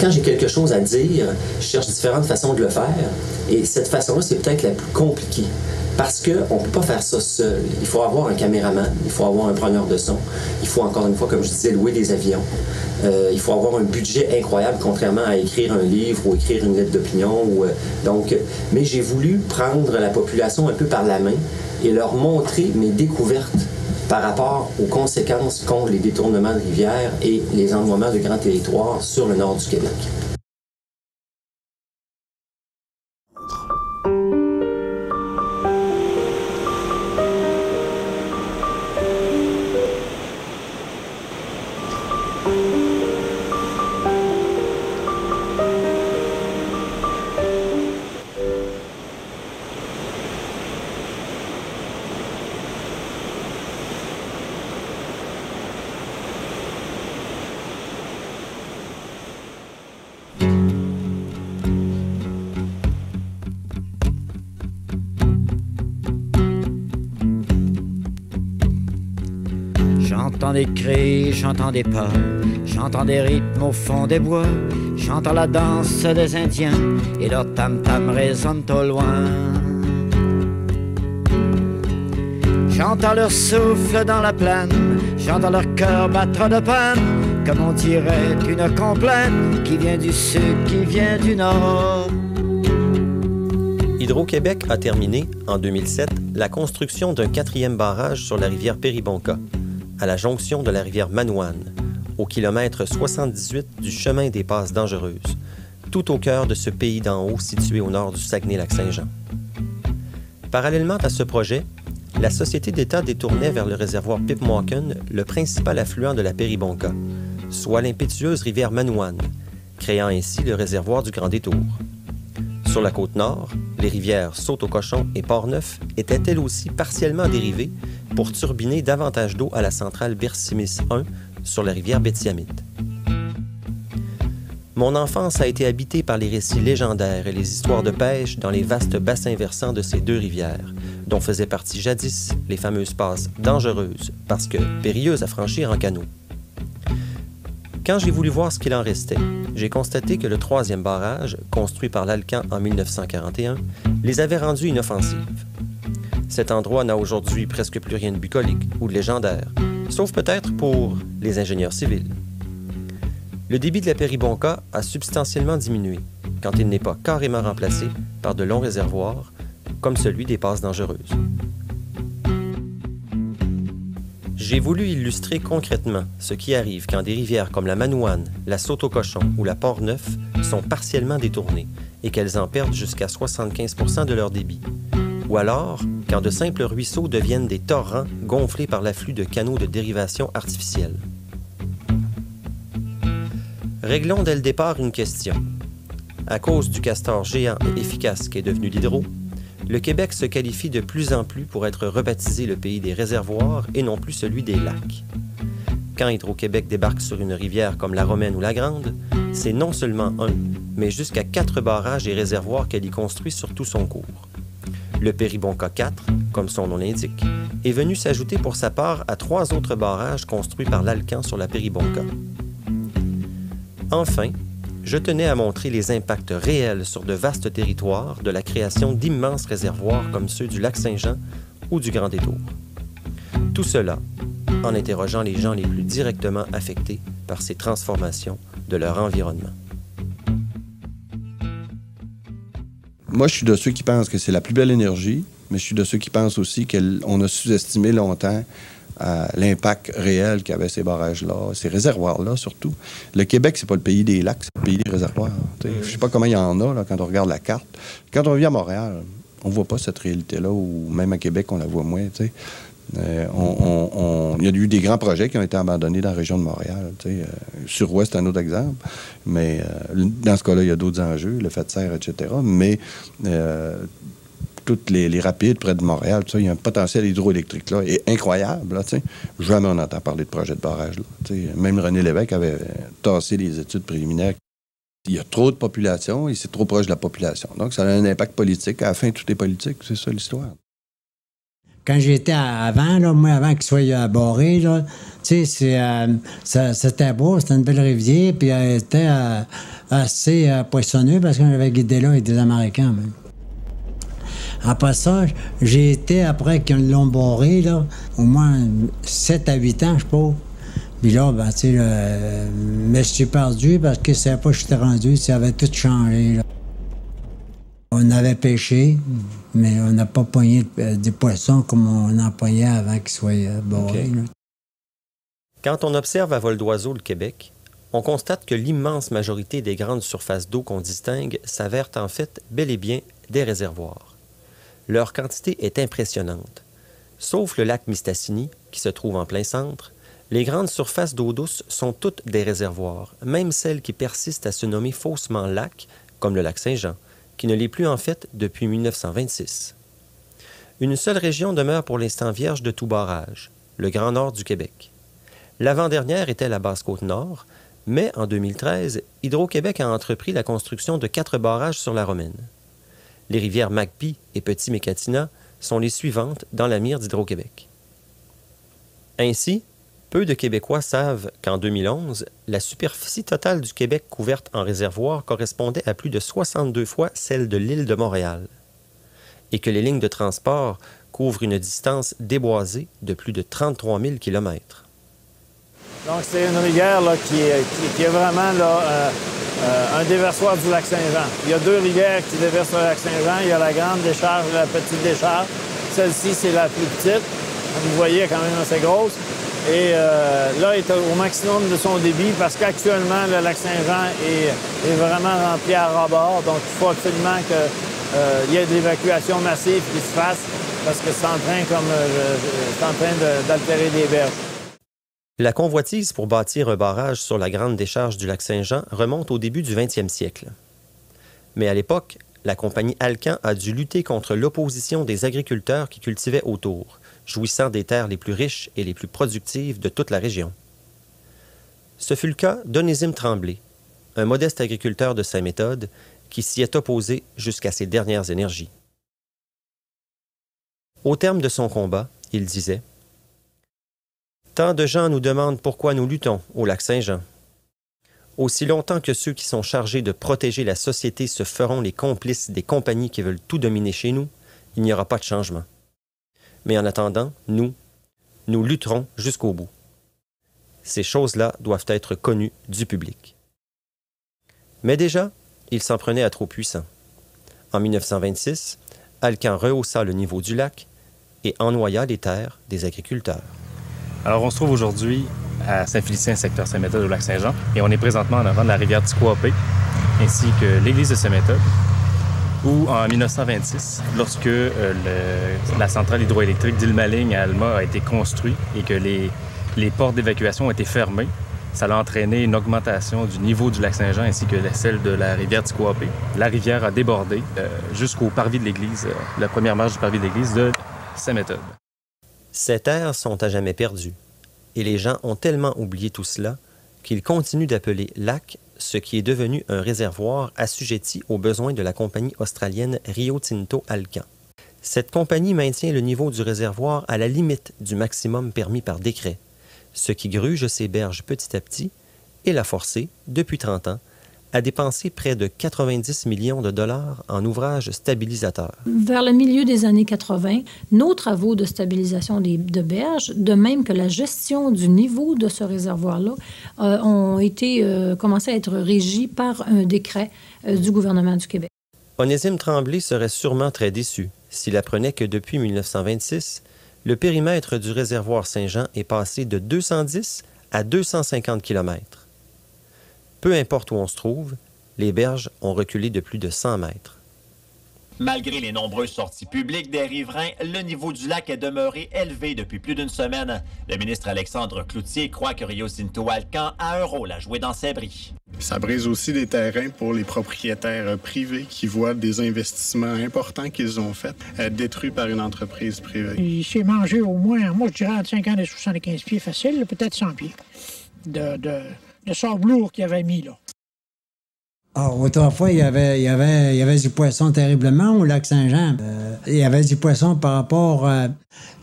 Quand j'ai quelque chose à dire, je cherche différentes façons de le faire. Et cette façon-là, c'est peut-être la plus compliquée. Parce qu'on ne peut pas faire ça seul. Il faut avoir un caméraman, il faut avoir un preneur de son, il faut encore une fois, comme je disais, louer des avions. Il faut avoir un budget incroyable, contrairement à écrire un livre ou écrire une lettre d'opinion. Mais j'ai voulu prendre la population un peu par la main et leur montrer mes découvertes par rapport aux conséquences qu'ont les détournements de rivières et les envoiements de grands territoires sur le nord du Québec. J'entends des cris, j'entends des pas, j'entends des rythmes au fond des bois, j'entends la danse des Indiens et leur tam-tam résonne au loin. J'entends leur souffle dans la plaine, j'entends leur cœur battre de peine, comme on dirait une complainte qui vient du sud, qui vient du nord. Hydro-Québec a terminé, en 2007, la construction d'un 4e barrage sur la rivière Péribonka, à la jonction de la rivière Manoine, au kilomètre 78 du chemin des Passes dangereuses, tout au cœur de ce pays d'en haut situé au nord du Saguenay-Lac-Saint-Jean. Parallèlement à ce projet, la Société d'État détournait vers le réservoir Pipmauken le principal affluent de la Péribonka, soit l'impétueuse rivière Manoine, créant ainsi le réservoir du Grand Détour. Sur la côte nord, les rivières Saute-au-Cochon et Port-Neuf étaient elles aussi partiellement dérivées pour turbiner davantage d'eau à la centrale Bercimis 1 sur la rivière Bétiamite. Mon enfance a été habitée par les récits légendaires et les histoires de pêche dans les vastes bassins versants de ces deux rivières, dont faisaient partie jadis les fameuses passes dangereuses, parce que périlleuses à franchir en canot. Quand j'ai voulu voir ce qu'il en restait, j'ai constaté que le 3e barrage, construit par l'Alcan en 1941, les avait rendus inoffensifs. Cet endroit n'a aujourd'hui presque plus rien de bucolique ou de légendaire, sauf peut-être pour les ingénieurs civils. Le débit de la Péribonka a substantiellement diminué, quand il n'est pas carrément remplacé par de longs réservoirs, comme celui des passes dangereuses. J'ai voulu illustrer concrètement ce qui arrive quand des rivières comme la Manoine, la Saute-au-Cochon ou la Port-Neuf sont partiellement détournées et qu'elles en perdent jusqu'à 75% de leur débit. Ou alors, quand de simples ruisseaux deviennent des torrents gonflés par l'afflux de canaux de dérivation artificielle. Réglons dès le départ une question. À cause du castor géant et efficace qu'est devenu l'hydro, le Québec se qualifie de plus en plus pour être rebaptisé le pays des réservoirs et non plus celui des lacs. Quand Hydro-Québec débarque sur une rivière comme la Romaine ou la Grande, c'est non seulement un, mais jusqu'à 4 barrages et réservoirs qu'elle y construit sur tout son cours. Le Péribonka 4, comme son nom l'indique, est venu s'ajouter pour sa part à 3 autres barrages construits par l'Alcan sur la Péribonka. Enfin, je tenais à montrer les impacts réels sur de vastes territoires de la création d'immenses réservoirs comme ceux du Lac-Saint-Jean ou du Grand Détour. Tout cela en interrogeant les gens les plus directement affectés par ces transformations de leur environnement. Moi, je suis de ceux qui pensent que c'est la plus belle énergie, mais je suis de ceux qui pensent aussi qu'on a sous-estimé longtemps l'impact réel qu'avaient ces barrages-là, ces réservoirs-là surtout. Le Québec, c'est pas le pays des lacs, c'est le pays des réservoirs. Je sais pas comment il y en a là, quand on regarde la carte. Quand on vit à Montréal, on voit pas cette réalité-là, ou même à Québec, on la voit moins. Il y a eu des grands projets qui ont été abandonnés dans la région de Montréal. Sur-Ouest, c'est un autre exemple. Mais dans ce cas-là, il y a d'autres enjeux, le fait de serre, etc. Mais toutes les rapides près de Montréal, il y a un potentiel hydroélectrique là, est incroyable. Là, jamais on entend parler de projet de barrage. Là, même René Lévesque avait tassé les études préliminaires. Il y a trop de population et c'est trop proche de la population. Donc, ça a un impact politique. À la fin, tout est politique. C'est ça l'histoire. Quand j'étais avant, là, moi, avant qu'il soit barré, là, tu sais, c'était beau, c'était une belle rivière, puis elle était assez poissonneuse parce qu'on avait guidé là avec des Américains, même. Après ça, j'ai été, après qu'ils l'ont barré, là, au moins 7 à 8 ans, je pense. Puis là, ben, tu sais, mais je suis perdu parce que c'est pas que j'étais rendu, ça avait tout changé, là. On avait pêché, mais on n'a pas pogné des poissons comme on en pognait avant qu'ils soient barrés. Okay. Quand on observe à vol d'oiseau le Québec, on constate que l'immense majorité des grandes surfaces d'eau qu'on distingue s'avèrent en fait bel et bien des réservoirs. Leur quantité est impressionnante. Sauf le lac Mistassini, qui se trouve en plein centre, les grandes surfaces d'eau douce sont toutes des réservoirs, même celles qui persistent à se nommer faussement lac, comme le lac Saint-Jean, qui ne l'est plus en fait depuis 1926. Une seule région demeure pour l'instant vierge de tout barrage, le Grand Nord du Québec. L'avant-dernière était la Basse-Côte-Nord, mais en 2013, Hydro-Québec a entrepris la construction de 4 barrages sur la Romaine. Les rivières Magpie et Petit-Mécatina sont les suivantes dans la mire d'Hydro-Québec. Ainsi, peu de Québécois savent qu'en 2011, la superficie totale du Québec couverte en réservoirs correspondait à plus de 62 fois celle de l'île de Montréal, et que les lignes de transport couvrent une distance déboisée de plus de 33 000 km. Donc, c'est une rivière là, qui est vraiment là, un déversoir du lac Saint-Jean. Il y a 2 rivières qui déversent le lac Saint-Jean. Il y a la grande décharge et la petite décharge. Celle-ci, c'est la plus petite. Vous voyez, elle est quand même assez grosse. Et là, elle est au maximum de son débit parce qu'actuellement, le lac Saint-Jean est vraiment rempli à ras-bord. Donc, il faut absolument qu'il y ait de l'évacuation massive qui se fasse parce que c'est en train d'altérer les berges. La convoitise pour bâtir un barrage sur la grande décharge du lac Saint-Jean remonte au début du 20e siècle. Mais à l'époque, la compagnie Alcan a dû lutter contre l'opposition des agriculteurs qui cultivaient autour, jouissant des terres les plus riches et les plus productives de toute la région. Ce fut le cas d'Onésime Tremblay, un modeste agriculteur de Saint-Méthode qui s'y est opposé jusqu'à ses dernières énergies. Au terme de son combat, il disait « Tant de gens nous demandent pourquoi nous luttons au lac Saint-Jean. Aussi longtemps que ceux qui sont chargés de protéger la société se feront les complices des compagnies qui veulent tout dominer chez nous, il n'y aura pas de changement. Mais en attendant, nous lutterons jusqu'au bout. Ces choses-là doivent être connues du public. » Mais déjà, il s'en prenait à trop puissant. En 1926, Alcan rehaussa le niveau du lac et ennoya les terres des agriculteurs. Alors, on se trouve aujourd'hui à Saint-Félicien, secteur Saint-Méthode, au lac Saint-Jean, et on est présentement en avant de la rivière Tisquoapé, ainsi que l'église de Saint-Méthode, où en 1926, lorsque la centrale hydroélectrique d'Île-Maligne à Alma a été construite et que les portes d'évacuation ont été fermées, ça a entraîné une augmentation du niveau du lac Saint-Jean ainsi que celle de la rivière Tisquoapé. La rivière a débordé jusqu'au parvis de l'église, la première marche du parvis de l'église de Saint-Méthode. Ces terres sont à jamais perdues, et les gens ont tellement oublié tout cela qu'ils continuent d'appeler lac ce qui est devenu un réservoir assujetti aux besoins de la compagnie australienne Rio Tinto Alcan. Cette compagnie maintient le niveau du réservoir à la limite du maximum permis par décret, ce qui gruge ses berges petit à petit et l'a forcé, depuis 30 ans, à dépenser près de 90 millions de dollars en ouvrages stabilisateurs. Vers le milieu des années 80, nos travaux de stabilisation de berges, de même que la gestion du niveau de ce réservoir-là, ont commencé à être régis par un décret du gouvernement du Québec. Onésime Tremblay serait sûrement très déçu s'il apprenait que depuis 1926, le périmètre du réservoir Saint-Jean est passé de 210 à 250 km. Peu importe où on se trouve, les berges ont reculé de plus de 100 mètres. Malgré les nombreuses sorties publiques des riverains, le niveau du lac est demeuré élevé depuis plus d'une semaine. Le ministre Alexandre Cloutier croit que Rio Tinto Alcan a un rôle à jouer dans ces bris. Ça brise aussi des terrains pour les propriétaires privés qui voient des investissements importants qu'ils ont faits être détruits par une entreprise privée. Il s'est mangé au moins, moi je dirais, entre 50 et 75 pieds facile, peut-être 100 pieds de sable lourd qu'il avait mis là. Ah, autrefois, il y avait du poisson terriblement au lac Saint-Jean. Il y avait du poisson par rapport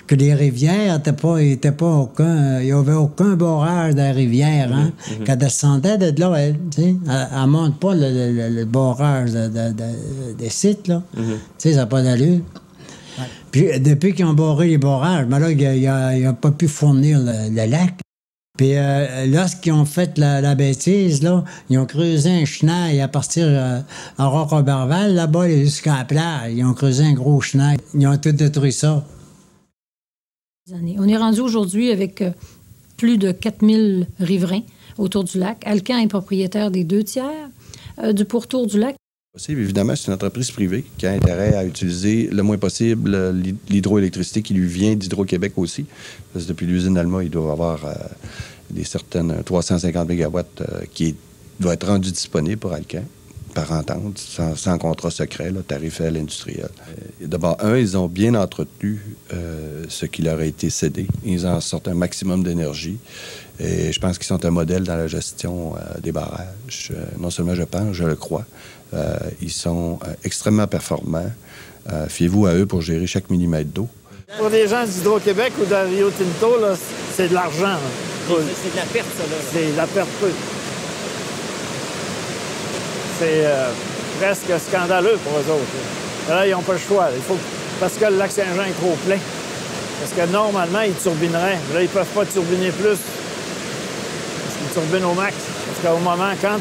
que les rivières étaient pas aucun. Il n'y avait aucun barrage de la rivière. Hein? Quand elle descendait de là, elle ne monte pas le barrage des sites. Là. Ça n'a pas d'allure. Puis depuis qu'ils ont barré les barrages, ben là, il n'a pas pu fournir le lac. Puis lorsqu'ils ont fait la bêtise, là, ils ont creusé un chenal à partir à Roc-Roberval, là-bas, jusqu'à la plage. Ils ont creusé un gros chenal. Ils ont tout détruit ça. On est rendu aujourd'hui avec plus de 4000 riverains autour du lac. Alcan est propriétaire des 2/3 du pourtour du lac. Évidemment, c'est une entreprise privée qui a intérêt à utiliser le moins possible l'hydroélectricité qui lui vient d'Hydro-Québec aussi. Parce que depuis l'usine d'Alma, il doit avoir des certaines 350 mégawatts qui doit être rendu disponible pour Alcan, par entente, sans contrat secret, là, tarifaire industriel. D'abord, ils ont bien entretenu ce qui leur a été cédé. Ils en sortent un maximum d'énergie. Et je pense qu'ils sont un modèle dans la gestion des barrages. Non seulement je pense, je le crois. Ils sont extrêmement performants. Fiez-vous à eux pour gérer chaque millimètre d'eau. Pour les gens d'Hydro-Québec ou de Rio Tinto, là, c'est de l'argent. C'est de la perte, ça, là. C'est de la perte. C'est presque scandaleux pour eux autres. Là, ils n'ont pas le choix. Parce que le lac Saint-Jean est trop plein. Parce que normalement, ils turbineraient. Là, ils ne peuvent pas turbiner plus. Parce qu'ils turbinent au max. Parce qu'au moment, quand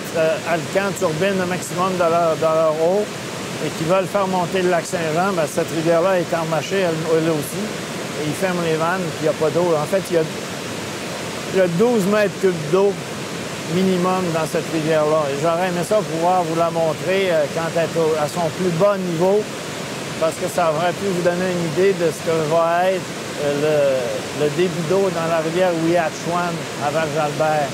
Alcan turbine le maximum de leur eau et qu'ils veulent faire monter le lac Saint-Jean, bien, cette rivière-là est enmâchée, elle aussi. Et ils ferment les vannes, puis il n'y a pas d'eau. En fait, il y a 12 mètres cubes d'eau minimum dans cette rivière-là. Et j'aurais aimé ça pouvoir vous la montrer quand elle est à son plus bas niveau, parce que ça aurait pu vous donner une idée de ce que va être le débit d'eau dans la rivière Ouiachuan à Val-Jalbert.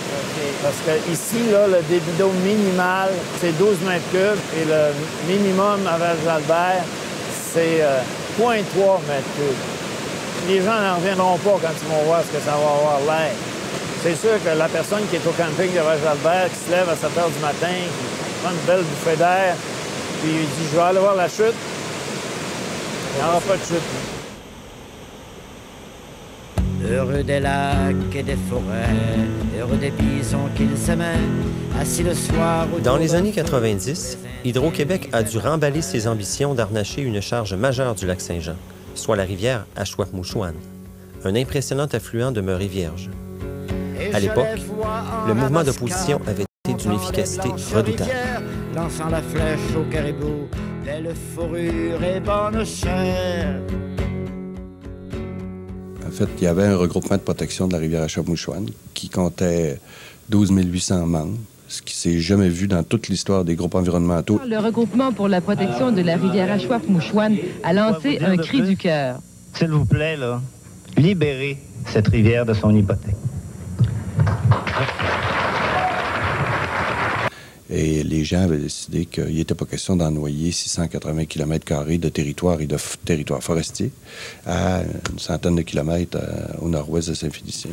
Parce que ici, là, le débit d'eau minimal, c'est 12 mètres cubes, et le minimum à Val-Jalbert, c'est 0,3 mètres cubes. Les gens n'en reviendront pas quand ils vont voir ce que ça va avoir l'air. C'est sûr que la personne qui est au camping de Val-Jalbert, qui se lève à 7 h du matin, qui prend une belle bouffée d'air, puis il dit « Je vais aller voir la chute », il n'y aura pas de chute. Heureux des lacs et des forêts, heureux des bisons qu'ils s'aimaient, assis le soir... Dans les années 90, Hydro-Québec a dû remballer ses ambitions d'harnacher une charge majeure du lac Saint-Jean, soit la rivière Ashwaubenon, un impressionnant affluent demeuré vierge. À l'époque, le mouvement d'opposition avait été d'une efficacité redoutable. Lançant la flèche au caribou, belle fourrure et bonne chair. En fait, il y avait un regroupement de protection de la rivière Ashwaubenon qui comptait 12 800 membres, ce qui s'est jamais vu dans toute l'histoire des groupes environnementaux. Le regroupement pour la protection de la rivière Ashwaubenon a lancé un cri du cœur. S'il vous plaît, là, libérez cette rivière de son hypothèque. Et les gens avaient décidé qu'il n'était pas question d'ennoyer 680 km² de territoire et de territoire forestier à une centaine de kilomètres au nord-ouest de Saint-Félicien.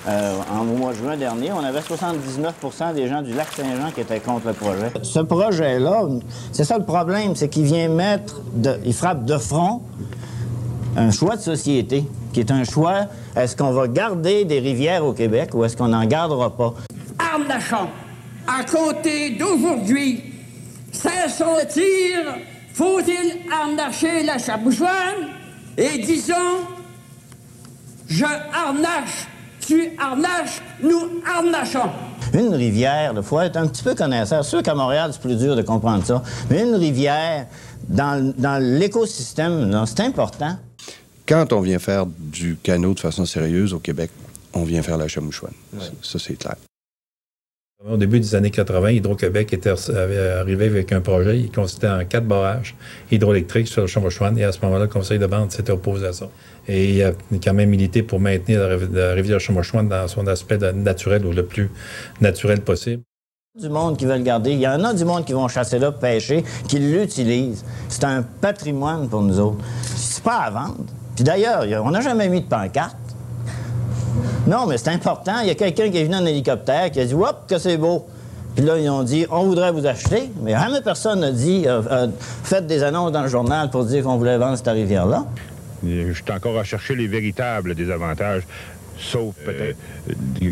Au mois de juin dernier, on avait 79 % des gens du lac Saint-Jean qui étaient contre le projet. Ce projet-là, c'est ça le problème, c'est qu'il vient il frappe de front un choix de société, qui est un choix, est-ce qu'on va garder des rivières au Québec ou est-ce qu'on n'en gardera pas? Harnachons, à compter d'aujourd'hui, cessons le tir, faut-il harnacher la Chapouchouane? Et disons, je harnache, tu harnaches, nous harnachons. Une rivière, il faut être un petit peu connaisseur. C'est sûr qu'à Montréal, c'est plus dur de comprendre ça. Mais une rivière, dans l'écosystème, c'est important. Quand on vient faire du canot de façon sérieuse au Québec, on vient faire la Chapouchouane. Ouais. Ça, c'est clair. Au début des années 80, Hydro-Québec avait arrivé avec un projet. Il consistait en 4 barrages hydroélectriques sur le Chapouchouane. Et à ce moment-là, le conseil de bande s'était opposé à ça. Et il a quand même milité pour maintenir la rivière Chapouchouane dans son aspect naturel ou le plus naturel possible. Du monde qui veut le garder. Il y en a du monde qui vont chasser là, pêcher, qui l'utilisent. C'est un patrimoine pour nous autres. C'est pas à vendre. Puis d'ailleurs, on n'a jamais mis de pancarte. Non, mais c'est important. Il y a quelqu'un qui est venu en hélicoptère qui a dit « Hop, que c'est beau! » Puis là, ils ont dit, on voudrait vous acheter, mais jamais personne n'a dit, faites des annonces dans le journal pour dire qu'on voulait vendre cette rivière-là. Je suis encore à chercher les véritables désavantages, sauf peut-être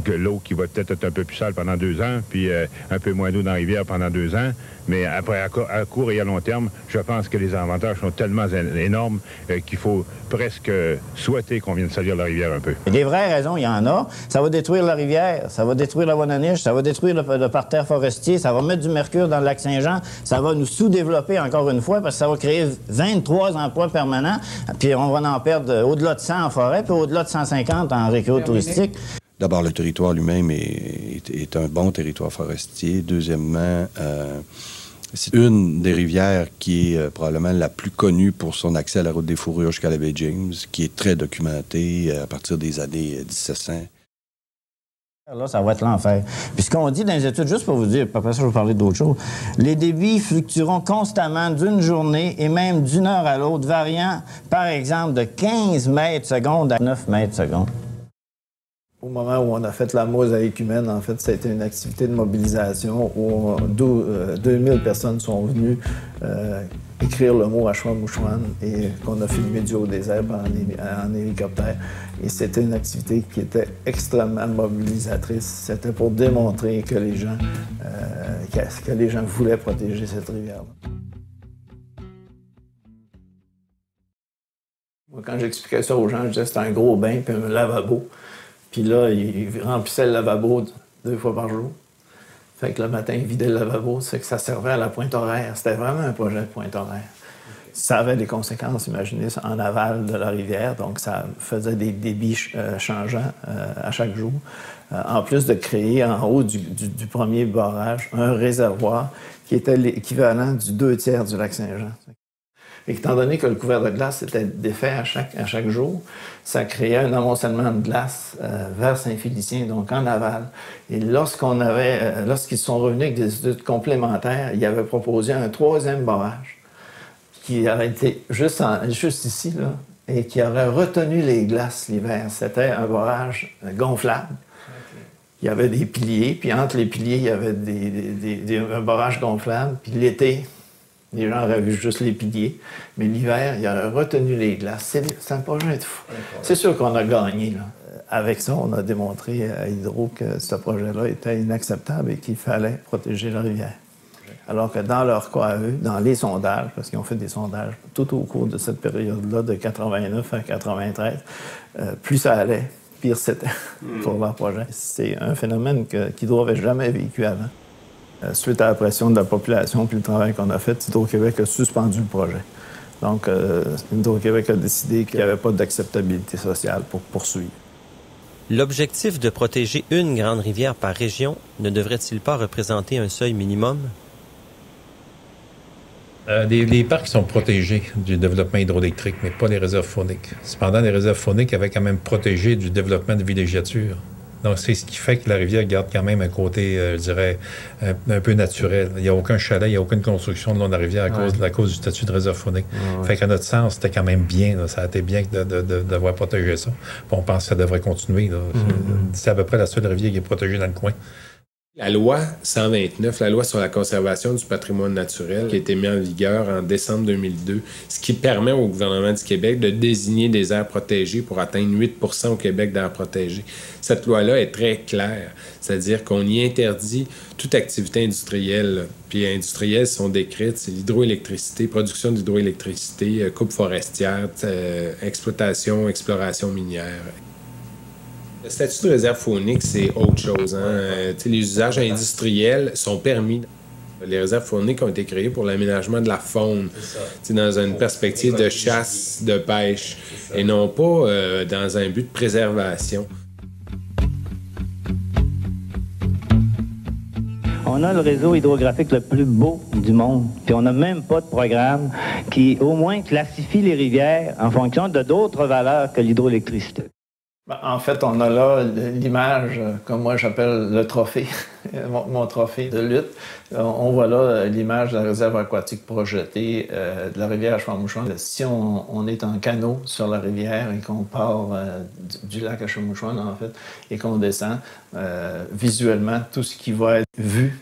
que l'eau qui va peut-être être un peu plus sale pendant 2 ans, puis un peu moins d'eau dans la rivière pendant 2 ans. Mais après, à court et à long terme, je pense que les avantages sont tellement énormes qu'il faut presque souhaiter qu'on vienne salir la rivière un peu. Des vraies raisons, il y en a. Ça va détruire la rivière, ça va détruire la Bonaniche, ça va détruire le parterre forestier, ça va mettre du mercure dans le lac Saint-Jean, ça va nous sous-développer encore une fois parce que ça va créer 23 emplois permanents, puis on va en perdre au-delà de 100 en forêt, puis au-delà de 150 en récréo touristique. D'abord, le territoire lui-même est un bon territoire forestier. Deuxièmement, c'est une des rivières qui est probablement la plus connue pour son accès à la route des fourrures jusqu'à la baie James, qui est très documentée à partir des années 1700. Là, ça va être l'enfer. Puis ce qu'on dit dans les études, juste pour vous dire, après ça, je vais vous parler d'autre chose, les débits fluctueront constamment d'une journée et même d'une heure à l'autre, variant, par exemple, de 15 mètres secondes à 9 mètres secondes. Au moment où on a fait la mosaïque humaine, en fait, ça a été une activité de mobilisation où 2000 personnes sont venues écrire le mot Ashwamouchwan et qu'on a filmé du haut des airs en hélicoptère. Et c'était une activité qui était extrêmement mobilisatrice. C'était pour démontrer que les gens voulaient protéger cette rivière-là. Moi, quand j'expliquais ça aux gens, je disais que c'était un gros bain puis un lavabo. Puis là, il remplissait le lavabo 2 fois par jour. Fait que le matin, il vidait le lavabo, c'est que ça servait à la pointe horaire. C'était vraiment un projet de pointe horaire. Ça avait des conséquences, imaginez, en aval de la rivière, donc ça faisait des débits changeants à chaque jour. En plus de créer en haut du premier barrage un réservoir qui était l'équivalent du 2/3 du lac Saint-Jean. Et étant donné que le couvert de glace était défait à chaque jour, ça créait un amoncellement de glace vers Saint-Félicien, donc en aval. Et lorsqu'ils sont revenus avec des études complémentaires, ils avaient proposé un 3e barrage qui aurait été juste ici, là, et qui aurait retenu les glaces l'hiver. C'était un barrage gonflable. Il y avait des piliers, puis entre les piliers, il y avait un barrage gonflable, puis l'été, les gens auraient vu juste les piliers, mais l'hiver, il aurait retenu les glaces. C'est un projet de fou. C'est sûr qu'on a gagné, là. Avec ça, on a démontré à Hydro que ce projet-là était inacceptable et qu'il fallait protéger la rivière. Alors que dans leur cas à eux, dans les sondages, parce qu'ils ont fait des sondages tout au cours de cette période-là, de 89 à 93, plus ça allait, pire c'était pour leur projet. C'est un phénomène qu'Hydro n'avait jamais vécu avant. Suite à la pression de la population puis le travail qu'on a fait, Hydro-Québec a suspendu le projet. Donc, Hydro-Québec a décidé qu'il n'y avait pas d'acceptabilité sociale pour poursuivre. L'objectif de protéger une grande rivière par région ne devrait-il pas représenter un seuil minimum? Les parcs sont protégés du développement hydroélectrique, mais pas les réserves fauniques. Cependant, les réserves fauniques avaient quand même protégé du développement de villégiature. Donc, c'est ce qui fait que la rivière garde quand même un côté, je dirais, un peu naturel. Il n'y a aucun chalet, il n'y a aucune construction le long de la rivière à cause du statut de réserve faunique. Fait qu'à notre sens, c'était quand même bien. Là. Ça a été bien d'avoir protégé ça. Puis on pense que ça devrait continuer. C'est à peu près la seule rivière qui est protégée dans le coin. La loi 129, la loi sur la conservation du patrimoine naturel, qui a été mise en vigueur en décembre 2002, ce qui permet au gouvernement du Québec de désigner des aires protégées pour atteindre 8 % au Québec d'aires protégées. Cette loi-là est très claire, c'est-à-dire qu'on y interdit toute activité industrielle. Puis industrielles sont décrites, c'est l'hydroélectricité, production d'hydroélectricité, coupe forestière, exploitation, exploration minière. Le statut de réserve faunique, c'est autre chose. Les usages industriels sont permis. Les réserves fauniques ont été créées pour l'aménagement de la faune, dans une perspective de chasse, de pêche, et non pas dans un but de préservation. On a le réseau hydrographique le plus beau du monde, puis on n'a même pas de programme qui, au moins, classifie les rivières en fonction de d'autres valeurs que l'hydroélectricité. En fait, on a là l'image, comme moi j'appelle le trophée, mon trophée de lutte. On voit là l'image de la réserve aquatique projetée de la rivière Ashwamouchwan. Si on est en canot sur la rivière et qu'on part du lac Ashwamouchwan, en fait, et qu'on descend, visuellement, tout ce qui va être vu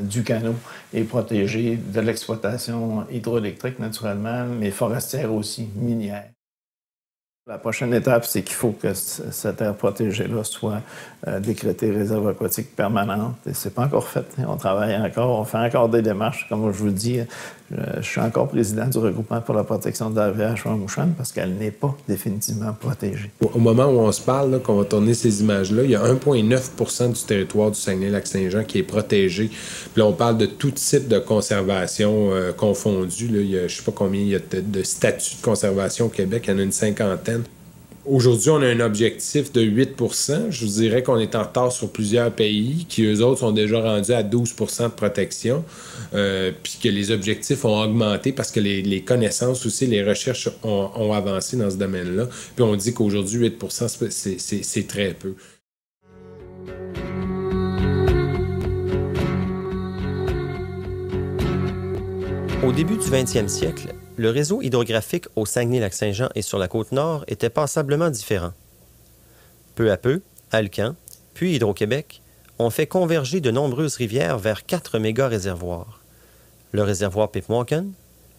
du canot est protégée de l'exploitation hydroélectrique, naturellement, mais forestière aussi, minière. La prochaine étape, c'est qu'il faut que cette aire protégée-là soit décrétée réserve aquatique permanente. Et c'est pas encore fait. On travaille encore, on fait encore des démarches. Comme je vous le dis, je suis encore président du regroupement pour la protection de la rivière Chouan-Mouchouane parce qu'elle n'est pas définitivement protégée. Au moment où on se parle, qu'on va tourner ces images-là, il y a 1,9 % du territoire du Saguenay-Lac-Saint-Jean qui est protégé. Puis là, on parle de tout type de conservation confondue. Là, il y a, je ne sais pas combien il y a de statuts de conservation au Québec, il y en a une cinquantaine. Aujourd'hui, on a un objectif de 8 %. Je vous dirais qu'on est en retard sur plusieurs pays, qui eux autres sont déjà rendus à 12 % de protection, puis que les objectifs ont augmenté parce que les connaissances aussi, les recherches ont avancé dans ce domaine-là. Puis on dit qu'aujourd'hui, 8 % c'est très peu. Au début du 20e siècle, le réseau hydrographique au Saguenay-Lac-Saint-Jean et sur la Côte-Nord était passablement différent. Peu à peu, Alcan, puis Hydro-Québec, ont fait converger de nombreuses rivières vers 4 méga-réservoirs. Le réservoir Pipewonken,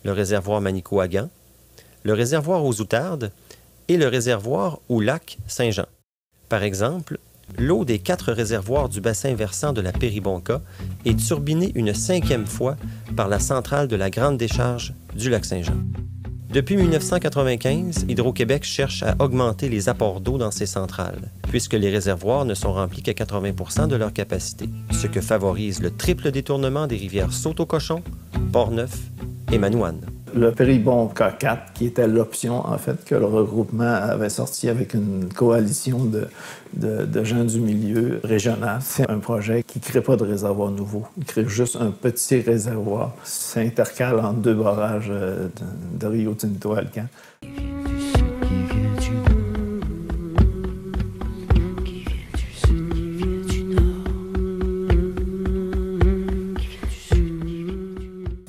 le réservoir Manicouagan, le réservoir aux Outardes et le réservoir ou lac Saint-Jean. Par exemple, l'eau des 4 réservoirs du bassin versant de la Péribonka est turbinée une 5e fois par la centrale de la grande décharge du lac Saint-Jean. Depuis 1995, Hydro-Québec cherche à augmenter les apports d'eau dans ces centrales, puisque les réservoirs ne sont remplis qu'à 80 % de leur capacité, ce que favorise le triple détournement des rivières Saut-au-Cochon, Port-Neuf et Manouane. Le Péribonka 4, qui était l'option, en fait, que le regroupement avait sorti avec une coalition de gens du milieu régional. C'est un projet qui ne crée pas de réservoir nouveau. Il crée juste un petit réservoir. Ça intercale entre 2 barrages de Rio Tinto-Alcan.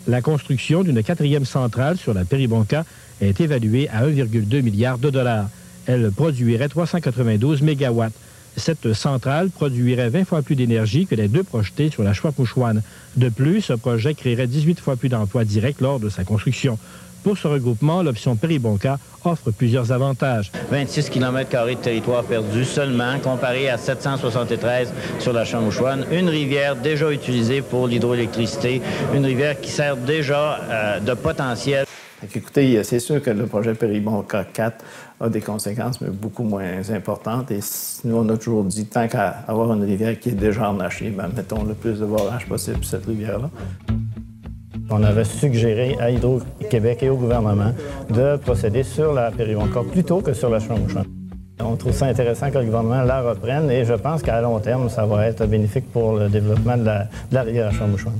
La construction d'une 4e centrale sur la Péribonka est évaluée à 1,2 milliard de dollars. Elle produirait 392 mégawatts. Cette centrale produirait 20 fois plus d'énergie que les 2 projetées sur la Chouan-Mouchouane. De plus, ce projet créerait 18 fois plus d'emplois directs lors de sa construction. Pour ce regroupement, l'option Péribonka offre plusieurs avantages. 26 km² de territoire perdu seulement, comparé à 773 sur la Chouan-Mouchouane. Une rivière déjà utilisée pour l'hydroélectricité, une rivière qui sert déjà de potentiel. Écoutez, c'est sûr que le projet Péribonka 4 a des conséquences, mais beaucoup moins importantes. Et nous, on a toujours dit, tant qu'à avoir une rivière qui est déjà enhachée, ben, mettons le plus de barrages possible sur cette rivière-là. On avait suggéré à Hydro-Québec et au gouvernement de procéder sur la Péribonka plutôt que sur la Chouan-Mouchouane. On trouve ça intéressant que le gouvernement la reprenne et je pense qu'à long terme, ça va être bénéfique pour le développement de la rivière Chouan-Mouchouane.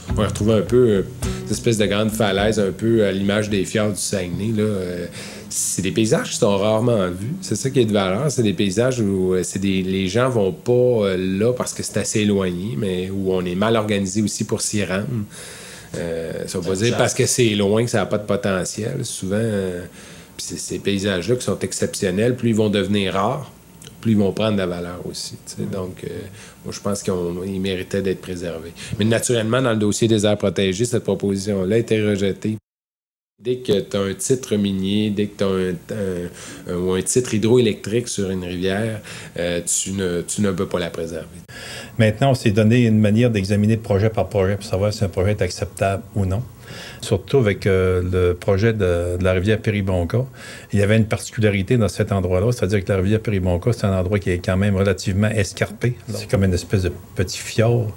On va retrouver un peu cette espèce de grande falaise, un peu à l'image des fjords du Saguenay, là. C'est des paysages qui sont rarement vus. C'est ça qui est de valeur. C'est des paysages où les gens vont pas là parce que c'est assez éloigné, mais où on est mal organisé aussi pour s'y rendre. Ça veut pas dire parce que c'est loin que ça n'a pas de potentiel. Souvent, c'est ces paysages-là qui sont exceptionnels. Plus ils vont devenir rares, plus ils vont prendre de la valeur aussi. Donc, moi, je pense qu'ils méritaient d'être préservés. Mais naturellement, dans le dossier des aires protégées, cette proposition-là a été rejetée. Dès que tu as un titre minier, dès que tu as un titre hydroélectrique sur une rivière, tu ne peux pas la préserver. Maintenant, on s'est donné une manière d'examiner projet par projet pour savoir si un projet est acceptable ou non. Surtout avec le projet de la rivière Péribonka. Il y avait une particularité dans cet endroit-là, c'est-à-dire que la rivière Péribonka, c'est un endroit qui est quand même relativement escarpé. C'est comme une espèce de petit fjord.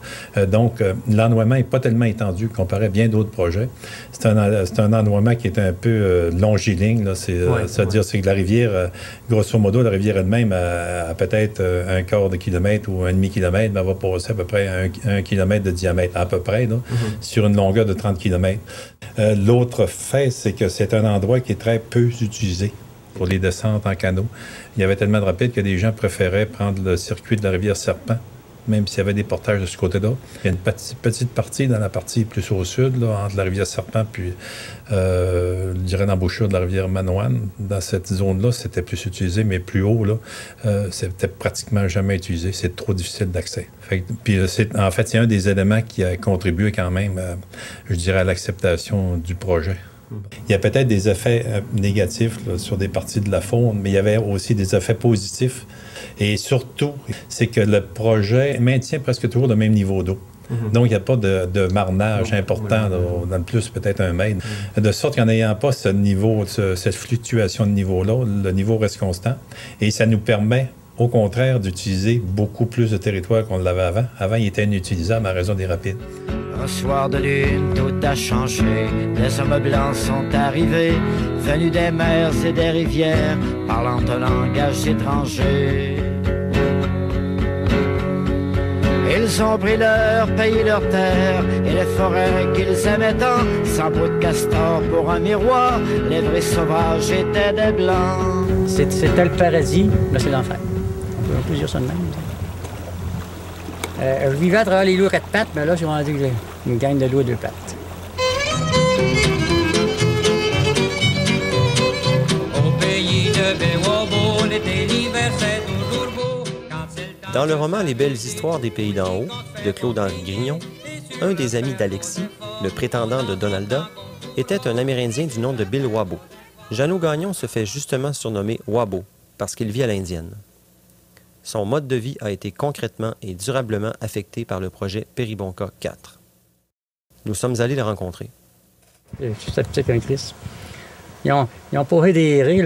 Donc, l'ennoiement n'est pas tellement étendu comparé à bien d'autres projets. C'est un ennoiement qui est un peu longiligne. Là. C'est-à-dire que la rivière, grosso modo, la rivière elle-même a peut-être un quart de kilomètre ou un demi-kilomètre, mais elle va passer à peu près un kilomètre de diamètre, à peu près, là, sur une longueur de 30 kilomètres. L'autre fait, c'est que c'est un endroit qui est très peu utilisé pour les descentes en canot. Il y avait tellement de rapides que les gens préféraient prendre le circuit de la rivière Serpent même s'il y avait des portages de ce côté-là. Il y a une petite partie dans la partie plus au sud, là, entre la rivière Serpent puis, je dirais, l'embouchure de la rivière Manoine. Dans cette zone-là, c'était plus utilisé, mais plus haut, là, c'était pratiquement jamais utilisé. C'est trop difficile d'accès. Puis, en fait, c'est un des éléments qui a contribué quand même, je dirais, à l'acceptation du projet. Il y a peut-être des effets négatifs là, sur des parties de la faune, mais il y avait aussi des effets positifs. Et surtout, c'est que le projet maintient presque toujours le même niveau d'eau. Donc, il n'y a pas de marnage important, là, dans le plus peut-être 1 mètre. De sorte qu'en n'ayant pas ce niveau, cette fluctuation de niveau-là, le niveau reste constant. Et ça nous permet, au contraire, d'utiliser beaucoup plus de territoire qu'on l'avait avant. Avant, il était inutilisable à raison des rapides. Un soir de lune, tout a changé. Des hommes blancs sont arrivés, venus des mers et des rivières, parlant un langage étranger. Ils ont pris leur pays, leur terre et les forêts qu'ils aimaient tant. Sans peau de castor pour un miroir, les vrais sauvages étaient des blancs. C'était le paradis, là c'est l'enfer. On peut dire ça de même. Je vivais à travers les loups à 4 pattes, mais là, j'ai rendu une gang de loups à 2 pattes. Dans le roman Les belles histoires des pays d'en haut, de Claude-Henri Grignon, un des amis d'Alexis, le prétendant de Donalda, était un Amérindien du nom de Bill Wabo. Jeannot Gagnon se fait justement surnommer Wabo parce qu'il vit à l'indienne. Son mode de vie a été concrètement et durablement affecté par le projet Péribonka 4. Nous sommes allés les rencontrer. C'est petit qu'un Christ. Ils ont posé des raies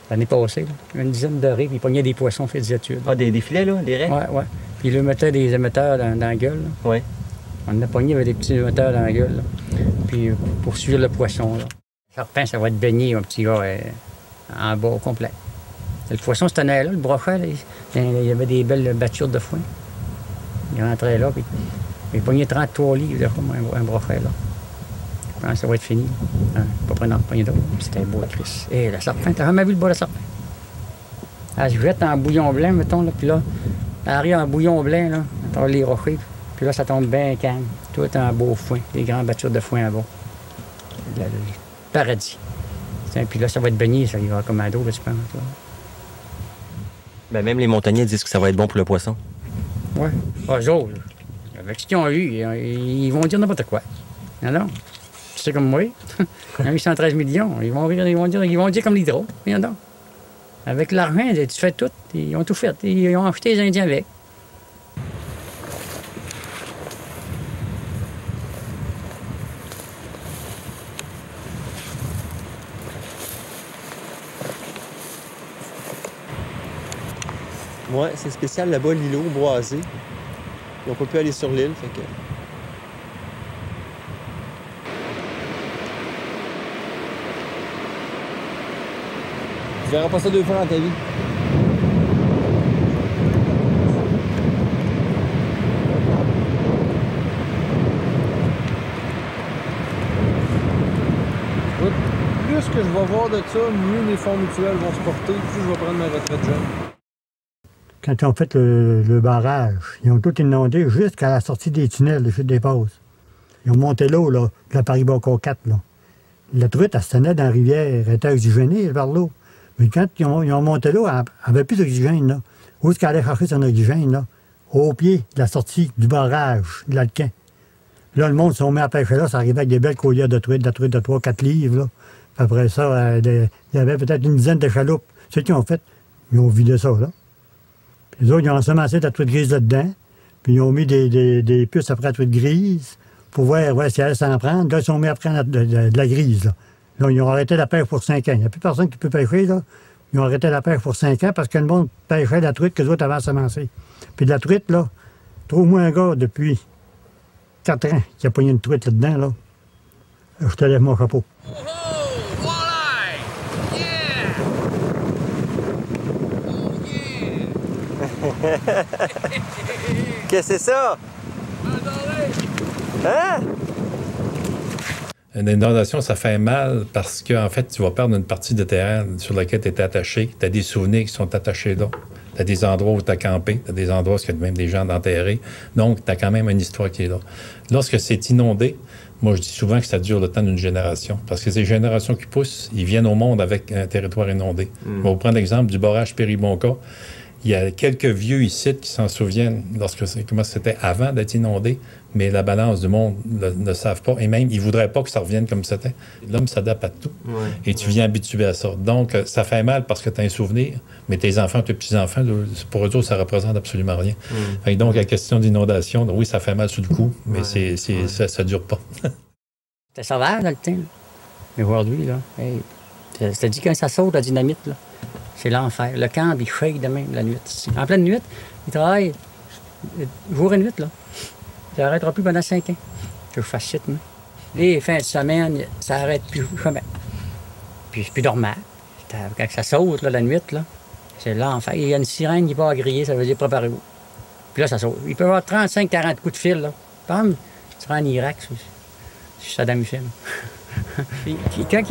l'année passée, là. Une dizaine de raies, puis ils pognaient des poissons, fait des études. Ah, des filets, là, des raies? Oui. Puis ils leur mettaient des émetteurs dans la gueule. Oui. On a pogné avec des petits émetteurs dans la gueule, là. Puis pour suivre le poisson, là. Le serpent, ça va être baigné, un petit gars, en bas au complet. Le poisson se tenait là, le brochet, là, il y avait des belles battures de foin. Il rentrait là, puis il pognait 33 livres, là, comme un brochet, là. Je pense que ça va être fini. Pas prendre un d'autre. C'était beau, Chris. Et le serpent, t'as jamais vu le bas de serpent? Elle se jette en bouillon blanc, mettons, là, puis là, elle arrive en bouillon blanc, là, dans les rochers, puis là, ça tombe bien calme. Tout en beau foin, des grandes battures de foin en bas. Le paradis. Puis là, ça va être baigné, ça, il va comme un dos, là, tu penses, là. Ben, même les montagnais disent que ça va être bon pour le poisson. Oui. Eux autres, avec ce qu'ils ont eu, ils vont dire n'importe quoi. Non? Tu sais comme moi, ils ont eu 113 millions. Ils vont dire comme l'hydro. Non? Avec l'argent, tu fais tout. Ils ont tout fait. Ils ont acheté les Indiens avec. Ouais, c'est spécial là-bas, l'îlot boisé. On peut plus aller sur l'île, fait que... Tu verras pas ça 2 fois dans ta vie. Plus que je vais voir de ça, mieux mes fonds mutuels vont se porter, plus je vais prendre ma retraite jeune. Quand ils ont fait le barrage, ils ont tout inondé jusqu'à la sortie des tunnels, les chutes des passes. Ils ont monté l'eau, là, de la Péribonka 4, là. La truite, elle se tenait dans la rivière, elle était oxygénée par l'eau. Mais quand ils ont monté l'eau, elle n'avait plus d'oxygène, là. Où est-ce qu'elle allait chercher son oxygène, là? Au pied de la sortie du barrage de l'Alcan. Là, le monde s'est mis à pêcher là, ça arrivait avec des belles collières de truite de 3-4 livres, là. Puis après ça, il y avait peut-être une dizaine de chaloupes. Ce qu'ils ont fait, ils ont vidé ça, là. Les autres, ils ont ensemencé de la truite grise là-dedans, puis ils ont mis des puces après la truite grise pour voir si elle allait s'en prendre. Là, ils sont mis à prendre de la grise, là. Là, ils ont arrêté la pêche pour 5 ans. Il n'y a plus personne qui peut pêcher, là. Ils ont arrêté la pêche pour 5 ans parce que le monde pêchait la truite que les autres avaient ensemencée. Puis de la truite, là, trouve-moi un gars depuis 4 ans qui a pogné une truite là-dedans, là. Je te lève mon chapeau. Qu'est-ce que c'est ça? Hein? Une inondation, ça fait mal parce qu'en fait, tu vas perdre une partie de terrain sur laquelle tu étais attaché. Tu as des souvenirs qui sont attachés là. Tu as des endroits où tu as campé, tu as des endroits où il y a même des gens d'enterrés. Donc, tu as quand même une histoire qui est là. Lorsque c'est inondé, moi, je dis souvent que ça dure le temps d'une génération. Parce que ces générations qui poussent, ils viennent au monde avec un territoire inondé. On va vous prendre l'exemple du barrage Péribonka. Il y a quelques vieux ici qui s'en souviennent comment c'était avant d'être inondé, mais la balance du monde ne savent pas. Et même, ils ne voudraient pas que ça revienne comme c'était. L'homme s'adapte à tout. Ouais, et tu viens habitué à ça. Donc, ça fait mal parce que tu as un souvenir, mais tes enfants, tes petits-enfants, pour eux autres, ça ne représente absolument rien. Et donc, la question d'inondation, oui, ça fait mal sur le coup, mais ça ne dure pas. C'était sauvage dans le temps. Mais aujourd'hui, là, hey, c'est dit quand ça saute, la dynamite, là. C'est l'enfer. Le camp, il shake de même la nuit. En pleine nuit, il travaille jour et nuit, là. Ça n'arrêtera plus pendant 5 ans. Que je fasse shit, moi. Les fins de semaine, ça n'arrête plus jamais. Puis c'est plus normal. Quand ça saute, là, la nuit, là, c'est l'enfer. Il y a une sirène qui va griller, ça veut dire préparez-vous. Puis là, ça saute. Il peut y avoir 35-40 coups de fil, là. Bam, tu seras en Irak, c'est Saddam Hussein. Puis quand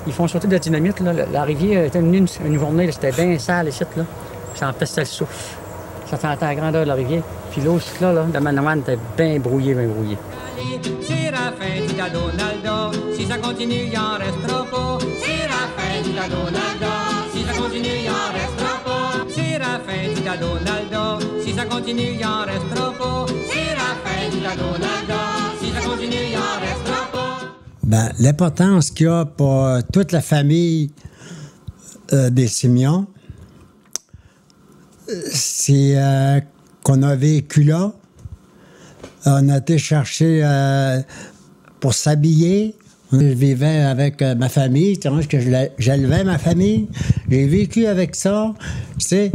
ils font sauter de la dynamite, là, la rivière était venue une journée, c'était bien sale ici, là. Ça empestait le souffle. Ça sentait la grandeur de la rivière. Puis l'eau, là, de Manawan, était bien brouillé, bien brouillé. C'est la fin du Donaldo. Si ça continue, il en restera pas. C'est la fin du Donaldo. Si ça continue, il en restera pas. C'est la fin du Donaldo. Si ça continue, il en restera pas. C'est la fin du Donaldo. Si ça continue, il en restera pas. Ben, l'importance qu'il y a pour toute la famille des Simeon, c'est qu'on a vécu là. On a été chercher pour s'habiller. Je vivais avec ma famille, tu vois, que j'élevais ma famille. J'ai vécu avec ça, tu sais.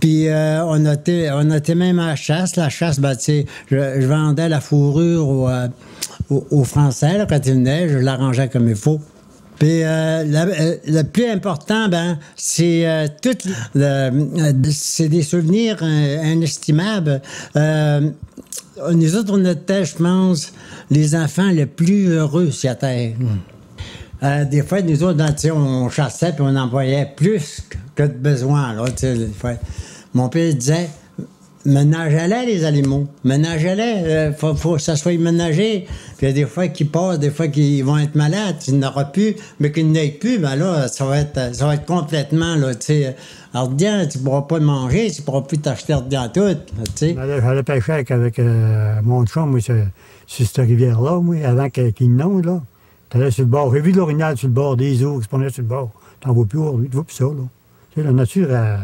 Puis on a été même à la chasse. La chasse, ben, tu sais, je vendais la fourrure aux Français, là, quand ils venaient, je l'arrangeais comme il faut. Puis le plus important, ben, c'est c'est des souvenirs inestimables. Nous autres, on était, je pense, les enfants les plus heureux sur la Terre. Des fois, nous autres, on chassait puis on envoyait plus que de besoin. Là, des fois. Mon père disait, ménagez-les, les animaux. Ménagez-les. Faut que ça soit ménagé. Puis il y a des fois qu'ils passent, des fois qu'ils vont être malades. Il n'aura plus, mais qu'ils n'aient plus, ben là, ça va être complètement, là, tu sais. Ardien, tu ne pourras pas manger, tu ne pourras plus t'acheter ardien tout, tu sais. J'allais pêcher avec mon chum, moi, sur cette rivière-là, moi, avant qu'il inonde, là. T'allais sur le bord. J'ai vu de l'orignal sur le bord, des eaux qui se prenaient sur le bord. T'en vois plus aujourd'hui, tu vois plus ça, là. Tu sais, la nature, elle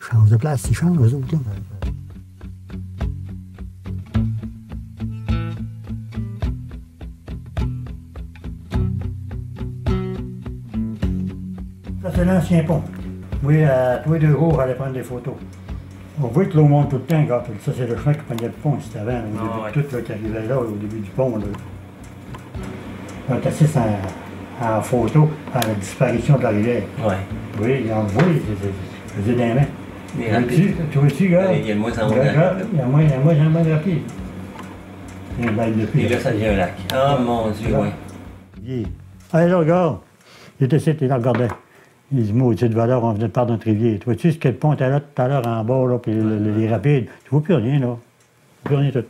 change de place, ils changent, eux autres, là. Ça, c'est l'ancien pont. Oui, tous les 2 jours, j'allais prendre des photos. On voit que l'eau monte tout le temps, regarde. Ça, c'est le chemin qui prenait le pont, c'était avant, au début de tout, là, qui arrivait là, au début du pont, là. On est assis en photo à la disparition de la rivière. Oui. Oui, on le voit, je faisais des mains. Tu vois-tu, gars? Il y a de moins en moins de rapides. Il y a moins en moins de rapides. Il y a une balle de pluie. Et là, ça devient un lac. Ah, mon Dieu, oui. Allez, là, regarde. Il était ici, il regardait. Il dit, maudit de valeur, on venait de part de notre rivière. Tu vois-tu ce que le pont était là tout à l'heure en bas, là, puis les rapides? Tu vois plus rien, là. Plus rien tout.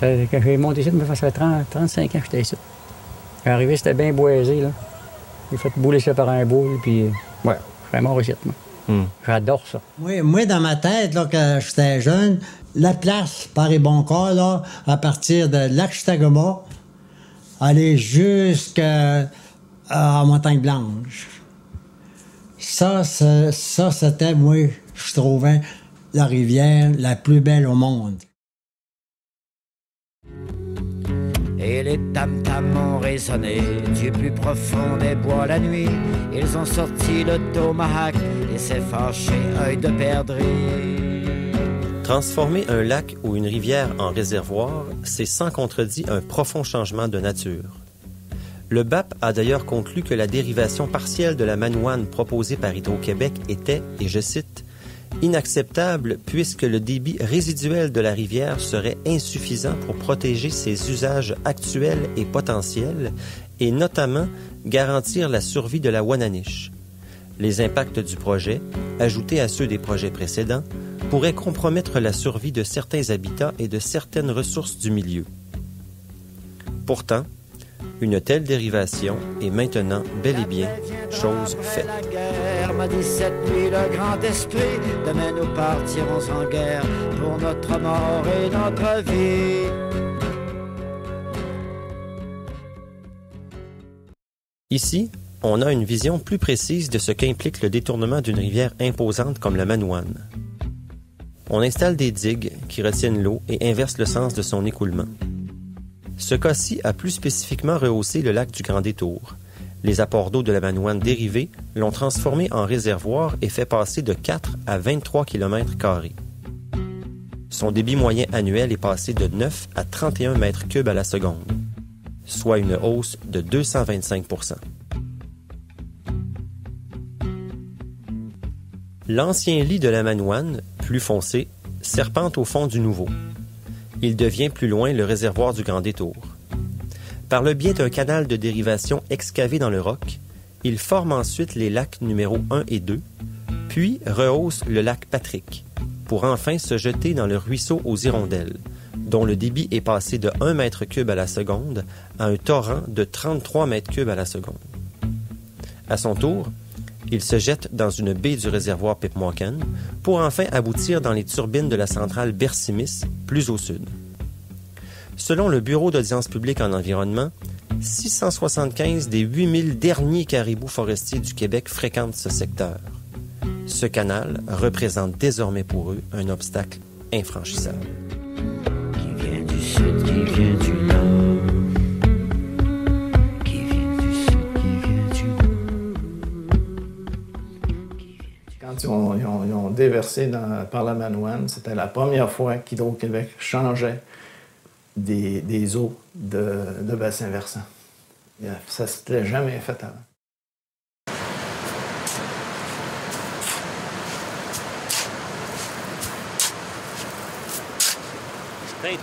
Quand j'ai monté ici, ça fait 35 ans que j'étais ici. Quand arrivé, c'était bien boisé, là. J'ai fait bouler ça par un boule, puis ouais, je suis mort ici, moi. J'adore ça. Moi, dans ma tête, là, quand j'étais jeune, la place Paris-Boncoeur, là, à partir de Lac-Chitagoma, aller jusqu'à Montagne-Blanche. Ça, c'était, moi, je trouvais la rivière la plus belle au monde. Et les tam-tams ont résonné du plus profond des bois la nuit. Ils ont sorti le tomahawk et s'est fâché œil de perdrix. Transformer un lac ou une rivière en réservoir, c'est sans contredit un profond changement de nature. Le BAP a d'ailleurs conclu que la dérivation partielle de la Manoane proposée par Hydro-Québec était, et je cite, « inacceptable puisque le débit résiduel de la rivière serait insuffisant pour protéger ses usages actuels et potentiels et notamment garantir la survie de la Wananiche. Les impacts du projet, ajoutés à ceux des projets précédents, pourraient compromettre la survie de certains habitats et de certaines ressources du milieu. Pourtant, une telle dérivation est maintenant bel et bien chose faite. La guerre m'a dit cette nuit le grand esprit, demain nous partirons en guerre pour notre mort et notre vie. Ici, on a une vision plus précise de ce qu'implique le détournement d'une rivière imposante comme la Manouane. On installe des digues qui retiennent l'eau et inversent le sens de son écoulement. Ce cas-ci a plus spécifiquement rehaussé le lac du Grand Détour. Les apports d'eau de la Manouane dérivés l'ont transformé en réservoir et fait passer de 4 à 23 km². Son débit moyen annuel est passé de 9 à 31 mètres cubes à la seconde, soit une hausse de 225 %. L'ancien lit de la Manouane, plus foncé, serpente au fond du nouveau. Il devient plus loin le réservoir du Grand Détour. Par le biais d'un canal de dérivation excavé dans le roc, il forme ensuite les lacs numéros 1 et 2, puis rehausse le lac Patrick, pour enfin se jeter dans le ruisseau aux Hirondelles, dont le débit est passé de 1 mètre cube à la seconde à un torrent de 33 mètres cubes à la seconde. À son tour, il se jette dans une baie du réservoir Pipmauken pour enfin aboutir dans les turbines de la centrale Bercimis, plus au sud. Selon le Bureau d'audience publique en environnement, 675 des 8000 derniers caribous forestiers du Québec fréquentent ce secteur. Ce canal représente désormais pour eux un obstacle infranchissable. Qui vient du sud, qui vient du nord. Qui vient du sud, qui vient du nord. Quand ils ont déversé par la Manouane, c'était la première fois qu'Hydro-Québec changeait des eaux de bassin versant. Ça ne s'était jamais fait avant. Oui.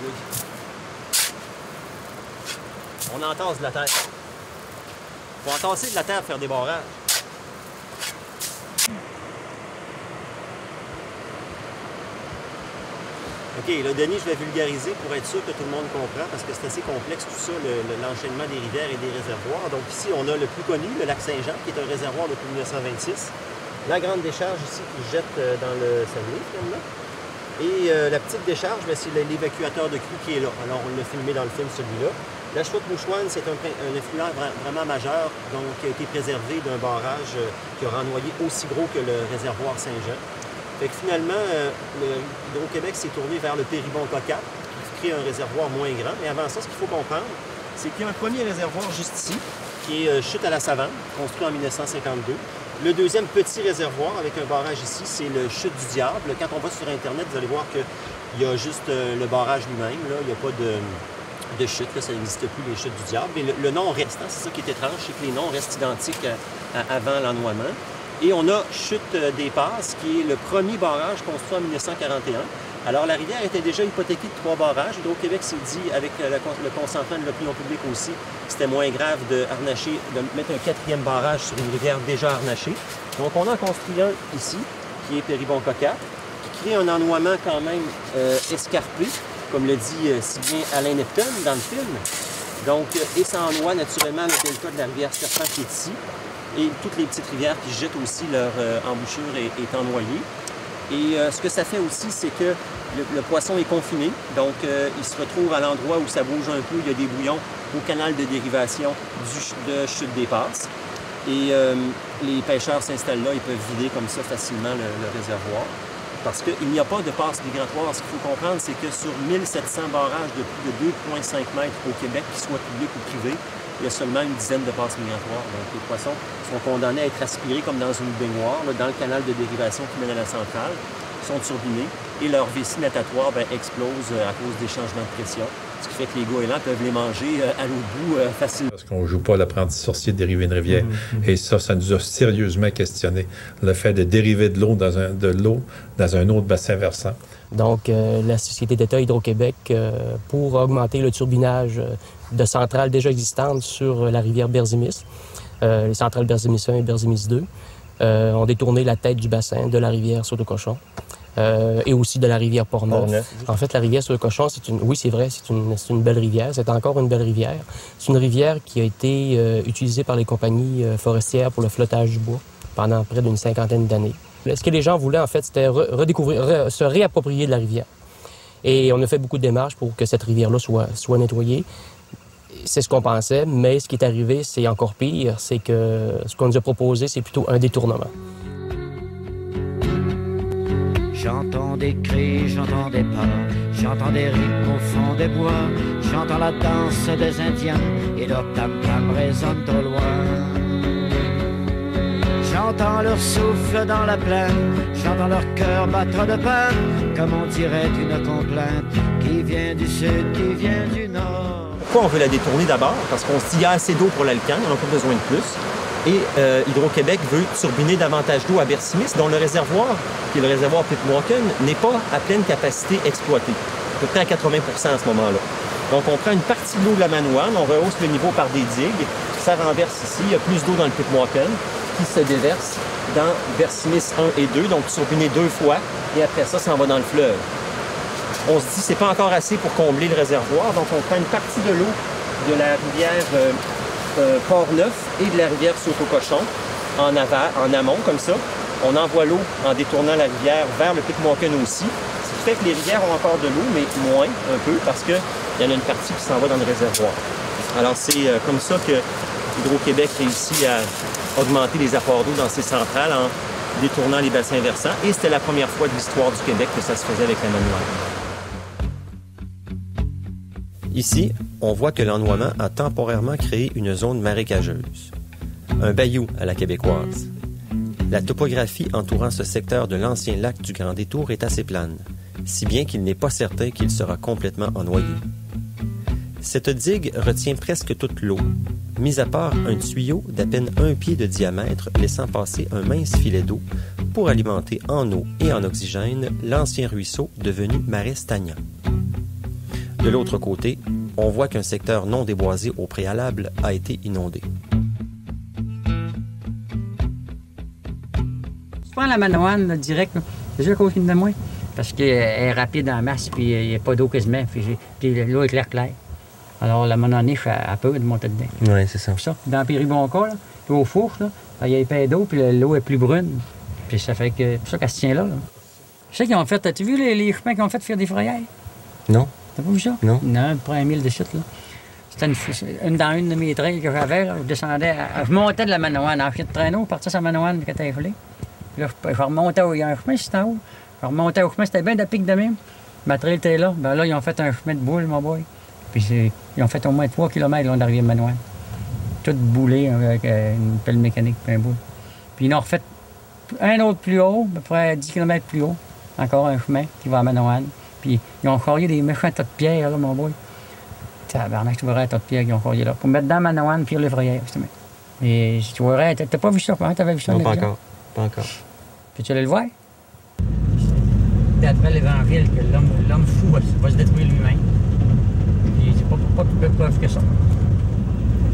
On entasse de la terre. Faut entasser de la terre pour faire des barrages. OK, là, Denis, je vais vulgariser pour être sûr que tout le monde comprend, parce que c'est assez complexe tout ça, l'enchaînement des rivières et des réservoirs. Donc ici, on a le plus connu, le lac Saint-Jean, qui est un réservoir depuis 1926. La grande décharge ici qui jette dans le Saguenay, finalement. Et la petite décharge, c'est l'évacuateur de crue qui est là. Alors, on l'a filmé dans le film, celui-là. La Chouette-Mouchouane, c'est un effluent vraiment majeur, donc qui a été préservé d'un barrage qui a rennoyé aussi gros que le réservoir Saint-Jean. Fait que finalement, Hydro-Québec s'est tourné vers le Péribonka 4, qui crée un réservoir moins grand. Mais avant ça, ce qu'il faut comprendre, c'est qu'il y a un premier réservoir juste ici, qui est Chute à la Savane, construit en 1952. Le deuxième petit réservoir avec un barrage ici, c'est le Chute du Diable. Quand on va sur Internet, vous allez voir qu'il y a juste le barrage lui-même. Là. Il n'y a pas de chute, là. Ça n'existe plus, les Chutes du Diable. Mais le nom reste, hein. C'est ça qui est étrange, c'est que les noms restent identiques avant l'ennoiement. Et on a Chute des Passes, qui est le premier barrage construit en 1941. Alors, la rivière était déjà hypothéquée de 3 barrages. Hydro-Québec s'est dit, avec le consentement de l'opinion publique aussi, c'était moins grave de mettre un 4e barrage sur une rivière déjà harnachée. Donc, on en construit un ici, qui est Péribonka 4, qui crée un ennoiement quand même escarpé, comme le dit si bien Alain Neptune dans le film. Donc, et ça ennoie naturellement le delta de la rivière Serpent qui est ici. Et toutes les petites rivières qui jettent aussi leur embouchure est ennoyée. Et ce que ça fait aussi, c'est que le poisson est confiné. Donc, il se retrouve à l'endroit où ça bouge un peu. Il y a des bouillons au canal de dérivation de Chute des Passes. Et les pêcheurs s'installent là. Ils peuvent vider comme ça facilement le réservoir. Parce qu'il n'y a pas de passe migratoire. Ce qu'il faut comprendre, c'est que sur 1700 barrages de plus de 2,5 mètres au Québec, qu'ils soient publics ou privés, il y a seulement une dizaine de passes migratoires. Donc, les poissons sont condamnés à être aspirés comme dans une baignoire, là, dans le canal de dérivation qui mène à la centrale, sont turbinés et leur vessie natatoire explose à cause des changements de pression. Ce qui fait que les goélands peuvent les manger à l'eau bout facilement. Parce qu'on ne joue pas l'apprenti sorcier de dériver une rivière. Et ça nous a sérieusement questionné. Le fait de dériver de l'eau dans un autre bassin versant. Donc, la Société d'État Hydro-Québec, pour augmenter le turbinage de centrales déjà existantes sur la rivière Berzimis, les centrales Berzimis 1 et Berzimis 2, ont détourné la tête du bassin de la rivière Saut-au-Cochon. Et aussi de la rivière Port-Neuf. En fait, la rivière Saut-au-Cochon, oui, c'est vrai, c'est une belle rivière. C'est encore une belle rivière. C'est une rivière qui a été utilisée par les compagnies forestières pour le flottage du bois pendant près d'une 50aine d'années. Ce que les gens voulaient, en fait, c'était redécouvrir, se réapproprier de la rivière. Et on a fait beaucoup de démarches pour que cette rivière-là soit nettoyée. C'est ce qu'on pensait, mais ce qui est arrivé, c'est encore pire. C'est que ce qu'on nous a proposé, c'est plutôt un détournement. J'entends des cris, j'entends des pas, j'entends des rythmes au fond des bois, j'entends la danse des Indiens et leur tam-tam résonne au loin. J'entends leur souffle dans la plaine, j'entends leur cœur battre de peine, comme on dirait une complainte qui vient du sud, qui vient du nord. Pourquoi on veut la détourner d'abord? Parce qu'on se dit qu'il y a assez d'eau pour l'Alcan, on n'a pas besoin de plus. Et Hydro-Québec veut turbiner davantage d'eau à Bercimis, dont le réservoir, qui est le réservoir Pittwaken, n'est pas à pleine capacité exploitée, à peu près à 80 % à ce moment-là. Donc, on prend une partie de l'eau de la Manoine, on rehausse le niveau par des digues, ça renverse ici, il y a plus d'eau dans le Pittwaken, qui se déverse dans Bercimis 1 et 2, donc turbiné 2 fois, et après ça, ça en va dans le fleuve. On se dit que c'est pas encore assez pour combler le réservoir, donc on prend une partie de l'eau de la rivière Port-Neuf et de la rivière Saut-au-Cochon en amont, comme ça. On envoie l'eau en détournant la rivière vers le Pittwaken aussi. Ce qui fait que les rivières ont encore de l'eau, mais moins un peu, parce qu'il y en a une partie qui s'en va dans le réservoir. Alors c'est comme ça que Hydro-Québec réussit à augmenter les apports d'eau dans ses centrales en détournant les bassins versants. Et c'était la première fois de l'histoire du Québec que ça se faisait avec la Manoine. Ici, on voit que l'ennoiement a temporairement créé une zone marécageuse, un bayou à la québécoise. La topographie entourant ce secteur de l'ancien lac du Grand Détour est assez plane, si bien qu'il n'est pas certain qu'il sera complètement ennoyé. Cette digue retient presque toute l'eau, mis à part un tuyau d'à peine 1 pied de diamètre laissant passer un mince filet d'eau pour alimenter en eau et en oxygène l'ancien ruisseau devenu marais stagnant. De l'autre côté, on voit qu'un secteur non déboisé au préalable a été inondé. Tu prends la Manoine là, direct, c'est sûr qu'aucune de moins, parce qu'elle est rapide en masse, puis il n'y a pas d'eau quasiment, puis l'eau est claire. Alors la Manoine, a peur de monter dedans. Oui, c'est ça. Dans Péribonka, au four, il y a épais d'eau, puis l'eau est plus brune. Puis ça fait que c'est pour ça qu'elle se tient là. Je sais qu'ils ont fait, as-tu vu les chemins qu'ils ont fait faire des fourrières? Non. T'as pas vu ça? Non. Non, à peu près 1000 de chute, là. C'était dans une de mes trails que j'avais, là, je descendais, je montais de la Manoine, en chien de traîneau, je partais sur la Manoine qui était efflée. Puis là, je remontais il y a un chemin, c'était en haut. Je remontais au chemin, c'était bien de pic de même. Ma trail était là. Ben là, ils ont fait un chemin de boule, mon boy. Puis ils ont fait au moins 3 km long de la rivière Manoine. Tout boulé avec une pelle mécanique, puis un boule. Puis ils ont refait un autre plus haut, à peu près 10 km plus haut. Encore un chemin qui va à Manoine. Puis ils ont charrié des méchants tas de pierres, là, mon boy. Tabarnak, tu verrais un tas de pierres qu'ils ont charrié là. Pour mettre dans Manoine, puis l'effrayère, justement. Et tu verrais, t'as pas vu ça, comment t'avais vu ça? Non, pas encore. Pas encore. Puis tu allais le voir? D'après l'Évangile, que l'homme fou va se détruire lui-même. Puis c'est pas plus de preuve que ça.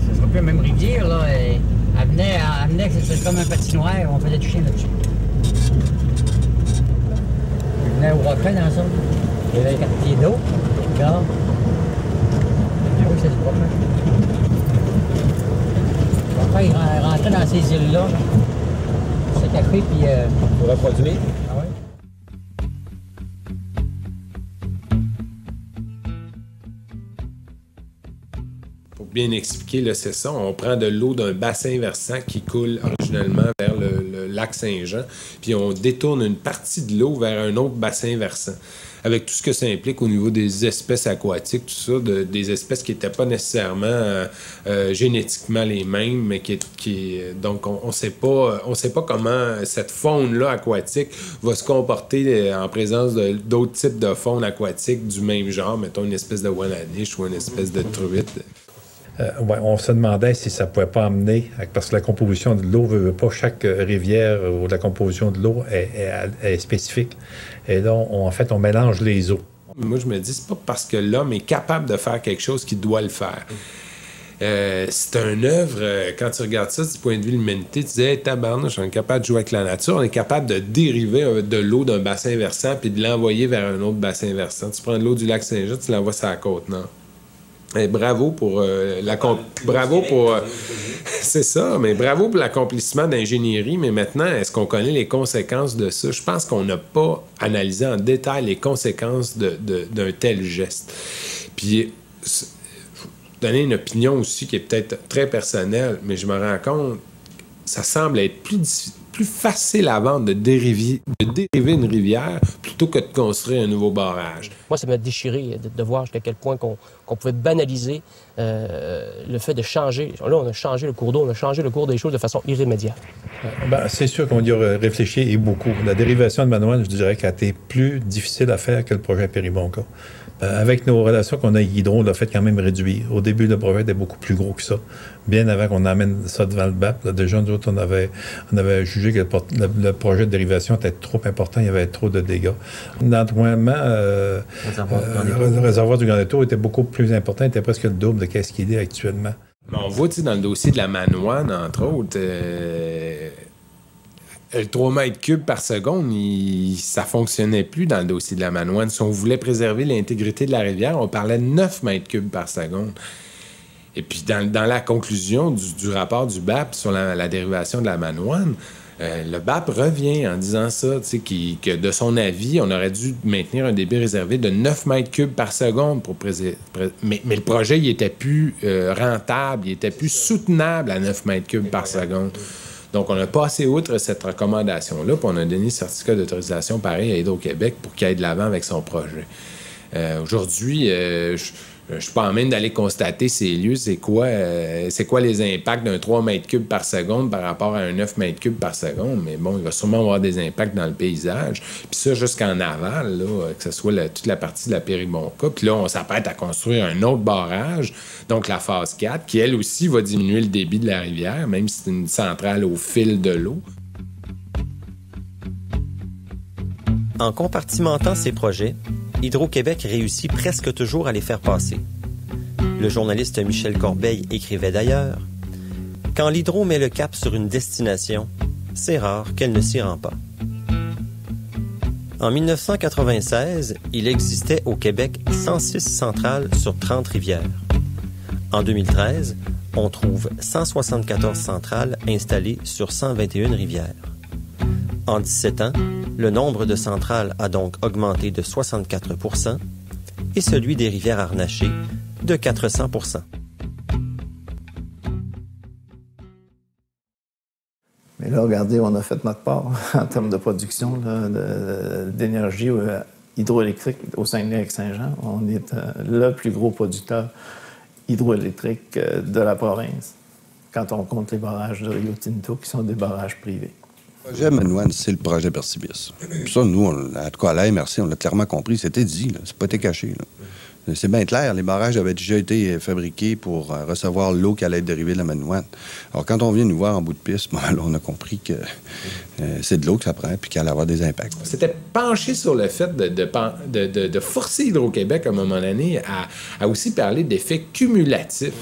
Ce sera plus la même rivière, là. Elle venait c'était comme un patinoire, on faisait du chien là-dessus. Il venait au rocher dans ça. Il y avait 4 pieds d'eau. Regarde. Ah oui, c'est du rocher. Le rocher, il rentrait dans ces îles-là. Il s'est caché, puis... Pour reproduire? Ah oui. Pour bien expliquer, là, c'est ça. On prend de l'eau d'un bassin versant qui coule originellement vers le lac Saint-Jean, puis on détourne une partie de l'eau vers un autre bassin versant. Avec tout ce que ça implique au niveau des espèces aquatiques, tout ça, des espèces qui n'étaient pas nécessairement génétiquement les mêmes, mais donc on sait pas comment cette faune-là aquatique va se comporter en présence d'autres types de faune aquatiques du même genre, mettons une espèce de wallaniche ou une espèce de truite. Ouais, on se demandait si ça ne pouvait pas amener, parce que la composition de l'eau, veut pas, chaque rivière où la composition de l'eau est spécifique. Et là, en fait, on mélange les eaux. Moi, je me dis, c'est pas parce que l'homme est capable de faire quelque chose qu'il doit le faire. c'est une œuvre, quand tu regardes ça du point de vue de l'humanité, tu disais, hey, tabarnouche, on est capable de jouer avec la nature, on est capable de dériver de l'eau d'un bassin versant puis de l'envoyer vers un autre bassin versant. Tu prends de l'eau du lac Saint-Jean, tu l'envoies sur la côte nord. Et bravo pour c'est ça, mais bravo pour l'accomplissement d'ingénierie, mais maintenant, est-ce qu'on connaît les conséquences de ça? Je pense qu'on n'a pas analysé en détail les conséquences d'un tel geste. Puis, donner une opinion aussi qui est peut-être très personnelle, mais je me rends compte, ça semble être plus facile à vendre de dériver une rivière plutôt que de construire un nouveau barrage. Moi, ça m'a déchiré de voir jusqu'à quel point qu'on pouvait banaliser le fait de changer. Là, on a changé le cours d'eau, on a changé le cours des choses de façon irrémédiate. C'est sûr qu'on y a réfléchi et beaucoup. La dérivation de Manoine, je dirais qu'elle a été plus difficile à faire que le projet Péribonka. Avec nos relations qu'on a avec Hydro, on l'a fait quand même réduire. Au début, le projet était beaucoup plus gros que ça. Bien avant qu'on amène ça devant le BAP, là, déjà, nous autres, on avait jugé que le projet de dérivation était trop important, il y avait trop de dégâts. L'entournement, le réservoir du Grand Détour était beaucoup plus important, il était presque le double de ce qu'il est actuellement. Mais on voit, dans le dossier de la Manoine, entre autres, le 3 mètres cubes par seconde, ça fonctionnait plus dans le dossier de la Manoine. Si on voulait préserver l'intégrité de la rivière, on parlait de 9 mètres cubes par seconde. Et puis, dans la conclusion du rapport du BAP sur la dérivation de la Manoine, le BAP revient en disant ça, que de son avis, on aurait dû maintenir un débit réservé de 9 mètres cubes par seconde pour mais le projet, il était plus rentable, il était plus soutenable à 9 mètres cubes par seconde. Donc, on a passé outre cette recommandation-là, puis on a donné le certificat d'autorisation pareil à Hydro-Québec pour qu'il aille de l'avant avec son projet. Aujourd'hui, je suis pas en même d'aller constater ces lieux, c'est quoi les impacts d'un 3 mètres cubes par seconde par rapport à un 9 mètres cubes par seconde, mais bon, il va sûrement avoir des impacts dans le paysage. Puis ça, jusqu'en aval, là, que ce soit toute la partie de la Péribonka. Puis là, on s'apprête à construire un autre barrage, donc la phase 4, qui, elle aussi, va diminuer le débit de la rivière, même si c'est une centrale au fil de l'eau. En compartimentant ces projets, Hydro-Québec réussit presque toujours à les faire passer. Le journaliste Michel Corbeil écrivait d'ailleurs « Quand l'Hydro met le cap sur une destination, c'est rare qu'elle ne s'y rend pas. » En 1996, il existait au Québec 106 centrales sur 30 rivières. En 2013, on trouve 174 centrales installées sur 121 rivières. En 17 ans, le nombre de centrales a donc augmenté de 64 % et celui des rivières harnachées de 400 %. Mais là, regardez, on a fait notre part en termes de production d'énergie hydroélectrique au Saguenay-Lac-Saint-Jean. On est le plus gros producteur hydroélectrique de la province quand on compte les barrages de Rio Tinto qui sont des barrages privés. Le projet Manoine, c'est le projet Percibis. Ça, nous, en tout cas, à la MRC, on l'a clairement compris. C'était dit, là. C'est pas été caché. Là. C'est bien clair. Les barrages avaient déjà été fabriqués pour recevoir l'eau qui allait être dérivée de la Manoine. Alors, quand on vient nous voir en bout de piste, bon, là, on a compris que c'est de l'eau que ça prend puis qu'il allait avoir des impacts. C'était penché sur le fait de forcer Hydro-Québec, à un moment donné, à aussi parler d'effets cumulatifs.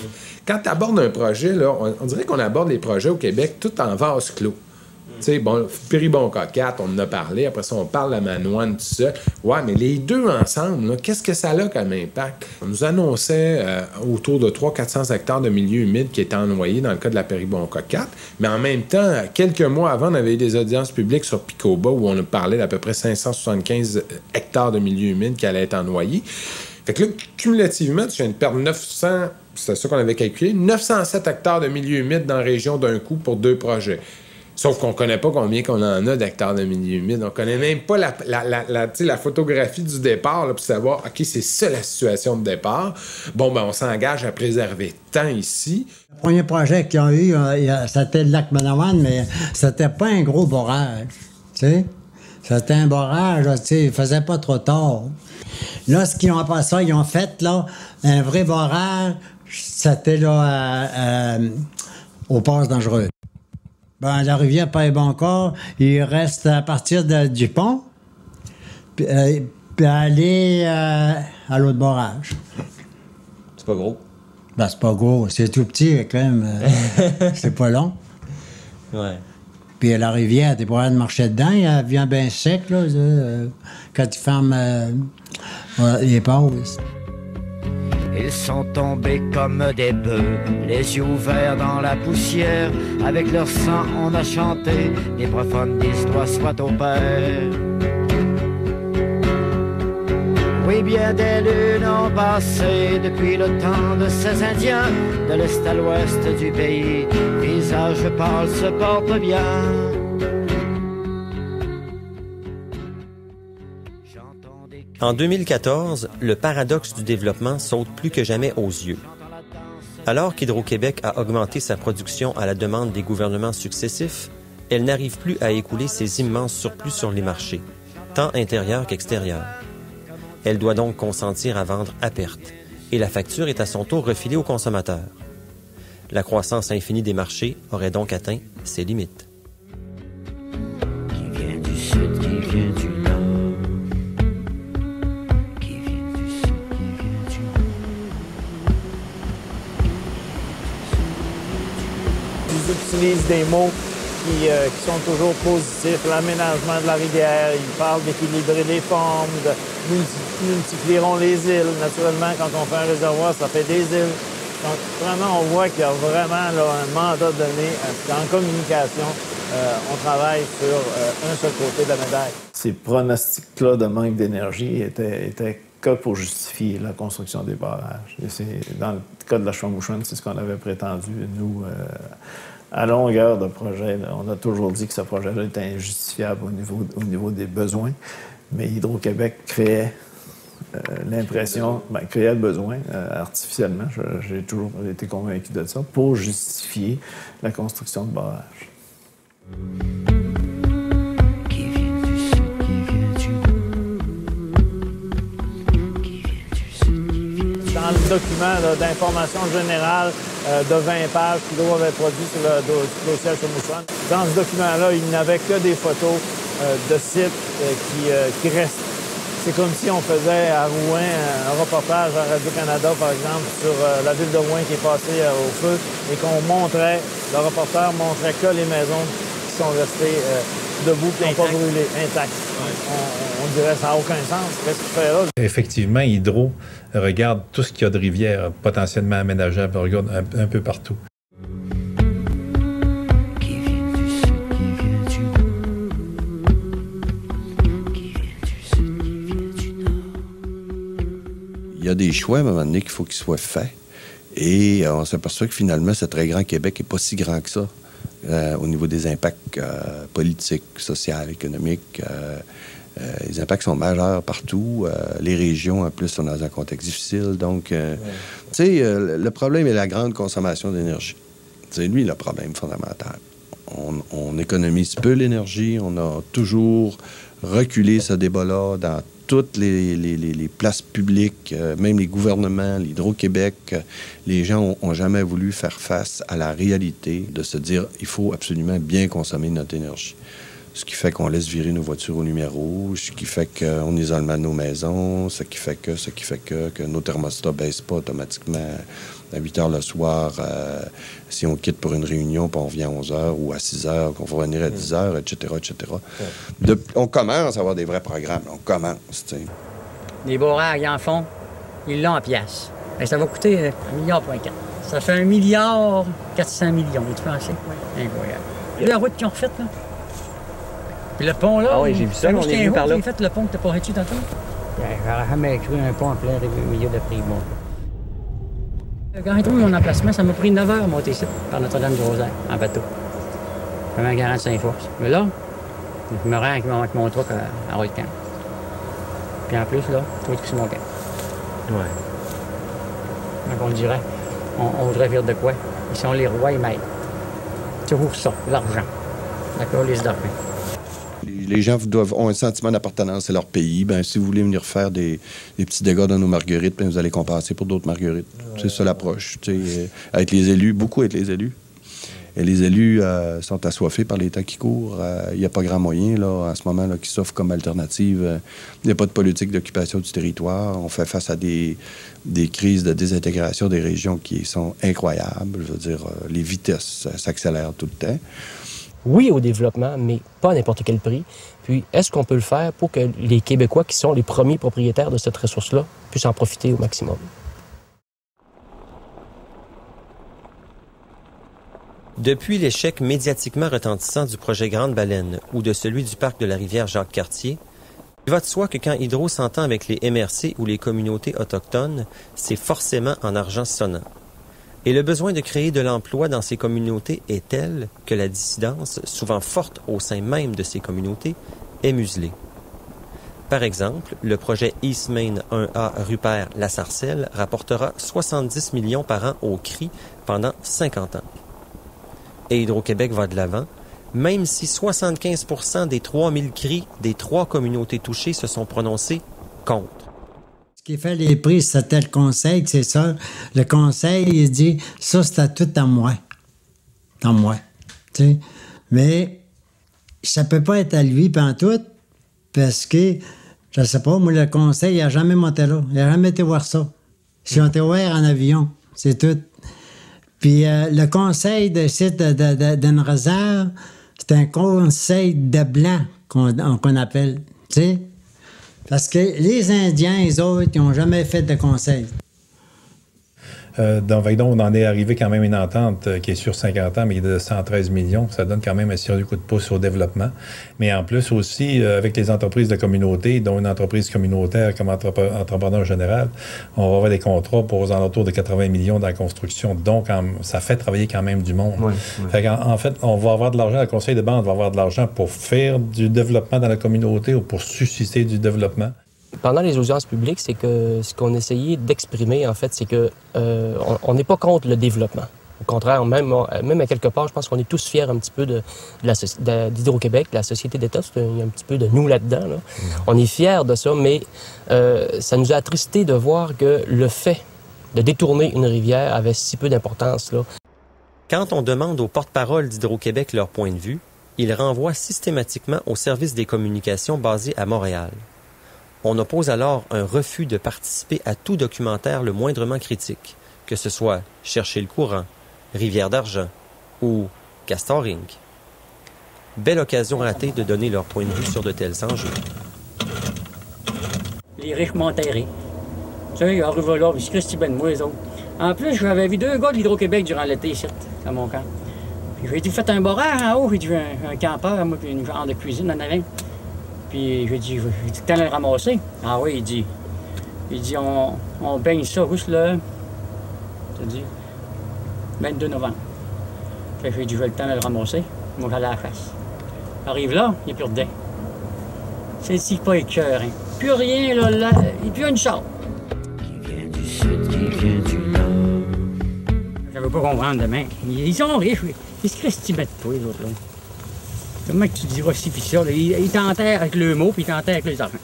Quand tu abordes un projet, là, on dirait qu'on aborde les projets au Québec tout en vase clos. Tu sais, bon, Péribonka 4, on en a parlé. Après ça, on parle de la Manoine, tout ça. Ouais, mais les deux ensemble, là, qu'est-ce que ça a comme impact? On nous annonçait autour de 300-400 hectares de milieux humides qui étaient ennoyés dans le cas de la Péribonka 4. Mais en même temps, quelques mois avant, on avait eu des audiences publiques sur Picoba où on a parlé d'à peu près 575 hectares de milieux humides qui allaient être ennoyés. Fait que là, cumulativement, tu viens de perdre 900, c'est ça qu'on avait calculé, 907 hectares de milieux humides dans la région d'un coup pour 2 projets. Sauf qu'on ne connaît pas combien qu'on en a d'hectares de milieux humides. On ne connaît même pas la photographie du départ là, pour savoir, OK, c'est ça la situation de départ. Bon, ben on s'engage à préserver tant ici. Le premier projet qu'ils ont eu, c'était le lac Manawan, mais c'était pas un gros barrage. T'sais? C'était un barrage, il faisait pas trop tard. Là, ce qu'ils ont après ça, ils ont fait là, un vrai barrage, c'était là au Passe Dangereux. Ben, la rivière Péribonka, il reste à partir du pont, puis aller à l'autre barrage. C'est pas gros. Ben, c'est pas gros. C'est tout petit, quand même. C'est pas long. Ouais. Puis la rivière, t'es pas train de marcher dedans, elle vient bien sec, là, quand tu fermes les pauses. Ils sont tombés comme des bœufs, les yeux ouverts dans la poussière. Avec leur sang, on a chanté, les profanes disent toi soit au Père. Oui, bien des lunes ont passé depuis le temps de ces Indiens, de l'est à l'ouest du pays, visage pâle se porte bien. En 2014, le paradoxe du développement saute plus que jamais aux yeux. Alors qu'Hydro-Québec a augmenté sa production à la demande des gouvernements successifs, elle n'arrive plus à écouler ses immenses surplus sur les marchés, tant intérieurs qu'extérieurs. Elle doit donc consentir à vendre à perte, et la facture est à son tour refilée aux consommateurs. La croissance infinie des marchés aurait donc atteint ses limites. Qui vient du sud, qui vient du nord, qui vient du sud, qui vient du nord. Ils utilisent des mots qui sont toujours positifs. L'aménagement de la rivière, ils parlent d'équilibrer les formes, de multiplieront les îles. Naturellement, quand on fait un réservoir, ça fait des îles. Donc, vraiment, on voit qu'il y a vraiment là, un mandat donné. En communication, on travaille sur un seul côté de la médaille. Ces pronostics-là de manque d'énergie étaient que pour justifier la construction des barrages. Et dans le cas de la Chouan-Mouchouane, c'est ce qu'on avait prétendu, nous, à longueur de projet. Là, on a toujours dit que ce projet-là était injustifiable au niveau des besoins, mais Hydro-Québec créait l'impression, créait le besoin artificiellement, j'ai toujours été convaincu de ça, pour justifier la construction de barrages. Dans le document d'information générale de 20 pages qu'Hydro avait produit sur le dossier à Chouan-Mouchouane, dans ce document-là, il n'avait que des photos de sites qui restent. C'est comme si on faisait à Rouen un reportage à Radio-Canada, par exemple, sur la ville de Rouen qui est passée au feu et qu'on montrait, le reporter montrait que les maisons qui sont restées debout, qui n'ont pas brûlé, intactes. On dirait que ça n'a aucun sens. Qu'est-ce qu'il fait là? Effectivement, Hydro regarde tout ce qu'il y a de rivières potentiellement aménageables, regarde un peu partout. Il y a des choix, à un moment donné, qu'il faut qu'ils soient faits. Et on s'aperçoit que finalement, ce très grand Québec n'est pas si grand que ça au niveau des impacts politiques, sociaux, économiques. Les impacts sont majeurs partout. Les régions, en plus, sont dans un contexte difficile. Donc, tu sais, le problème est la grande consommation d'énergie. C'est lui le problème fondamental. On économise peu l'énergie. On a toujours reculé ce débat-là dans toutes les places publiques, même les gouvernements, l'Hydro-Québec, les gens ont jamais voulu faire face à la réalité de se dire il faut absolument bien consommer notre énergie. Ce qui fait qu'on laisse virer nos voitures aux lumières rouges, ce qui fait qu'on isole mal nos maisons, ce qui fait que nos thermostats ne baissent pas automatiquement à 8 heures le soir si on quitte pour une réunion, puis on revient à 11 heures ou à 6 heures, qu'on va revenir à 10 heures, etc., etc. On commence à avoir des vrais programmes. On commence, tu sais. Les barrages, ils en font, ils l'ont en pièces. Et ça va coûter 1,4 milliard. Ça fait 1,4 milliard, tu pensais? Incroyable. La route qu'ils ont refaite, là. Puis le pont, là... Ah oui, j'ai vu ça, on est venu par là. J'ai fait le pont que t'as pas reçu tantôt. J'aurais jamais cru un pont en plein milieu de Primo. Quand j'ai trouvé mon emplacement, ça m'a pris 9 heures à monter ici, par Notre-Dame-du-Rosaire, en bateau. Vraiment 45 forces. Mais là, je me rends avec mon truck à Rollcamp. Puis en plus, là, je trouve que c'est mon camp. Ouais. Donc on dirait, on voudrait faire de quoi? Ils sont les rois et maîtres. Toujours ça, l'argent. D'accord, les d'argent. Les gens ont un sentiment d'appartenance à leur pays. Ben, si vous voulez venir faire des petits dégâts dans nos marguerites, ben, vous allez compenser pour d'autres marguerites. C'est ça l'approche. Être les élus, beaucoup être les élus. Et les élus sont assoiffés par les temps qui courent. Il n'y a pas grand moyen, là, en ce moment, là, qui s'offre comme alternative. Il n'y a pas de politique d'occupation du territoire. On fait face à des crises de désintégration des régions qui sont incroyables. Je veux dire, les vitesses s'accélèrent tout le temps. Oui au développement, mais pas à n'importe quel prix. Puis, est-ce qu'on peut le faire pour que les Québécois, qui sont les premiers propriétaires de cette ressource-là, puissent en profiter au maximum? Depuis l'échec médiatiquement retentissant du projet Grande Baleine ou de celui du parc de la rivière Jacques-Cartier, il va de soi que quand Hydro s'entend avec les MRC ou les communautés autochtones, c'est forcément en argent sonnant. Et le besoin de créer de l'emploi dans ces communautés est tel que la dissidence, souvent forte au sein même de ces communautés, est muselée. Par exemple, le projet East Main 1A Rupert-La Sarcelle rapportera 70 millions par an au CRI pendant 50 ans. Et Hydro-Québec va de l'avant, même si 75% des 3000 CRI des 3 communautés touchées se sont prononcés contre. Ce qui fait les prix, c'était le conseil, c'est ça. Le conseil, il dit, ça, c'était tout à moi. À moi. Tu sais. Mais ça peut pas être à lui pantoute, parce que, je sais pas, moi, le conseil, il a jamais monté là. Il a jamais été voir ça. Ils ont été voir en avion, c'est tout. Puis le conseil d'une réserve, c'est un conseil de blanc qu'on appelle, tu sais. Parce que les Indiens, les autres, ils n'ont jamais fait de conseil. Donc, on en est arrivé quand même à une entente qui est sur 50 ans, mais de 113 millions. Ça donne quand même un sérieux coup de pouce au développement. Mais en plus aussi, avec les entreprises de communauté, dont une entreprise communautaire comme entrepreneur général, on va avoir des contrats pour aux alentours de 80 millions dans la construction. Donc, ça fait travailler quand même du monde. Oui. Fait en fait, on va avoir de l'argent, le conseil de banque va avoir de l'argent pour faire du développement dans la communauté ou pour susciter du développement. Pendant les audiences publiques, c'est que ce qu'on essayait d'exprimer, en fait, c'est que on n'est pas contre le développement. Au contraire, même à quelque part, je pense qu'on est tous fiers un petit peu d'Hydro-Québec, de la société d'État. Il y a un petit peu de nous là-dedans. Là. On est fiers de ça, mais ça nous a attristé de voir que le fait de détourner une rivière avait si peu d'importance, là. Quand on demande aux porte-parole d'Hydro-Québec leur point de vue, ils renvoient systématiquement au service des communications basé à Montréal. On oppose alors un refus de participer à tout documentaire le moindrement critique, que ce soit Chercher le courant, Rivière d'argent ou Castor Inc. Belle occasion ratée de donner leur point de vue sur de tels enjeux. Les riches m'enterrés. Tu sais, en rue là, c'est Christy Ben moi, les autres. En plus, j'avais vu 2 gars de l'Hydro-Québec durant l'été, ici, à mon camp. Puis j'ai dit, faites un barrage en haut, j'ai dit, un campeur, moi, puis une genre de cuisine en avant. Puis j'ai dit, t'as le ramasser? Ah oui, il dit, on baigne ça juste le, t'as dit, 22 novembre. Fait que j'ai dit, je vais le temps de le ramasser. Moi, j'allais à la chasse. Arrive là, il n'y a plus de dents. C'est pas écœurant. Hein. Plus rien, là, il n'y a plus une charte. Qui vient du sud, qui vient du nord. Je ne veux pas comprendre demain. Ils sont riches, ils se christibettent toi, les autres, là. Comment tu diras ci pis ça? Là? Ils t'enterrent avec le mot, puis ils t'enterrent avec les argent.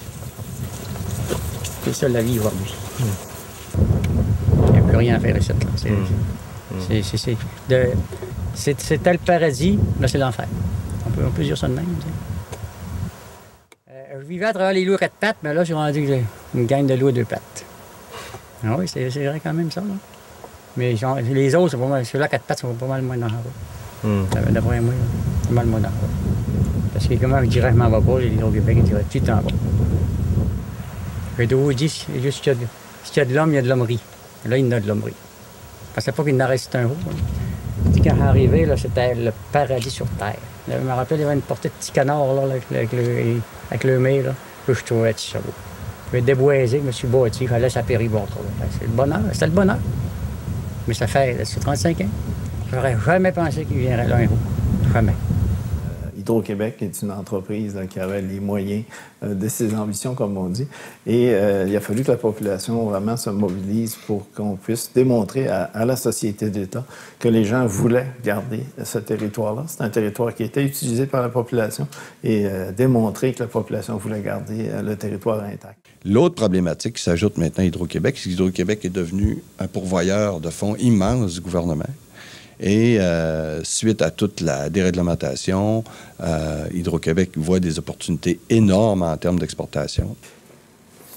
C'est ça la vie aujourd'hui. Il n'y a plus rien à faire ici. C'était le paradis, là c'est l'enfer. On peut dire ça de même. Je vivais à travers les loups à 4 pattes, mais là j'ai rendu que j'ai une gang de loups à 2 pattes. Ah oui, c'est vrai quand même ça. Là. Mais genre, les autres, ceux-là à 4 pattes sont pas mal moins dans la route. D'après moi, pas mal moins dans la route. Parce que comment je dirais, je m'en vais pas, les Hydro-Québec, ils diraient, tu t'en vas. Je dois dire, s'il y a de l'homme, il y a de l'hommerie. Là, il y en a de l'hommerie. Je pensais pas qu'il en reste un haut. Quand j'arrivais, là, c'était le paradis sur terre. Là, je me rappelle, il y avait une portée de petits canards là, avec le mets, là, que je trouvais ça beau. Je me déboisé, je me suis bâti, j'allais à Péribonka. C'est le bonheur, c'était le bonheur. Mais ça fait 35 ans. J'aurais jamais pensé qu'il viendrait là un jour. Jamais. Hydro-Québec est une entreprise là, qui avait les moyens de ses ambitions, comme on dit. Et il a fallu que la population vraiment se mobilise pour qu'on puisse démontrer à la société d'État que les gens voulaient garder ce territoire-là. C'est un territoire qui était utilisé par la population et démontrer que la population voulait garder le territoire intact. L'autre problématique qui s'ajoute maintenant à Hydro-Québec, c'est qu'Hydro-Québec est devenu un pourvoyeur de fonds immense du gouvernement. Et suite à toute la déréglementation, Hydro-Québec voit des opportunités énormes en termes d'exportation.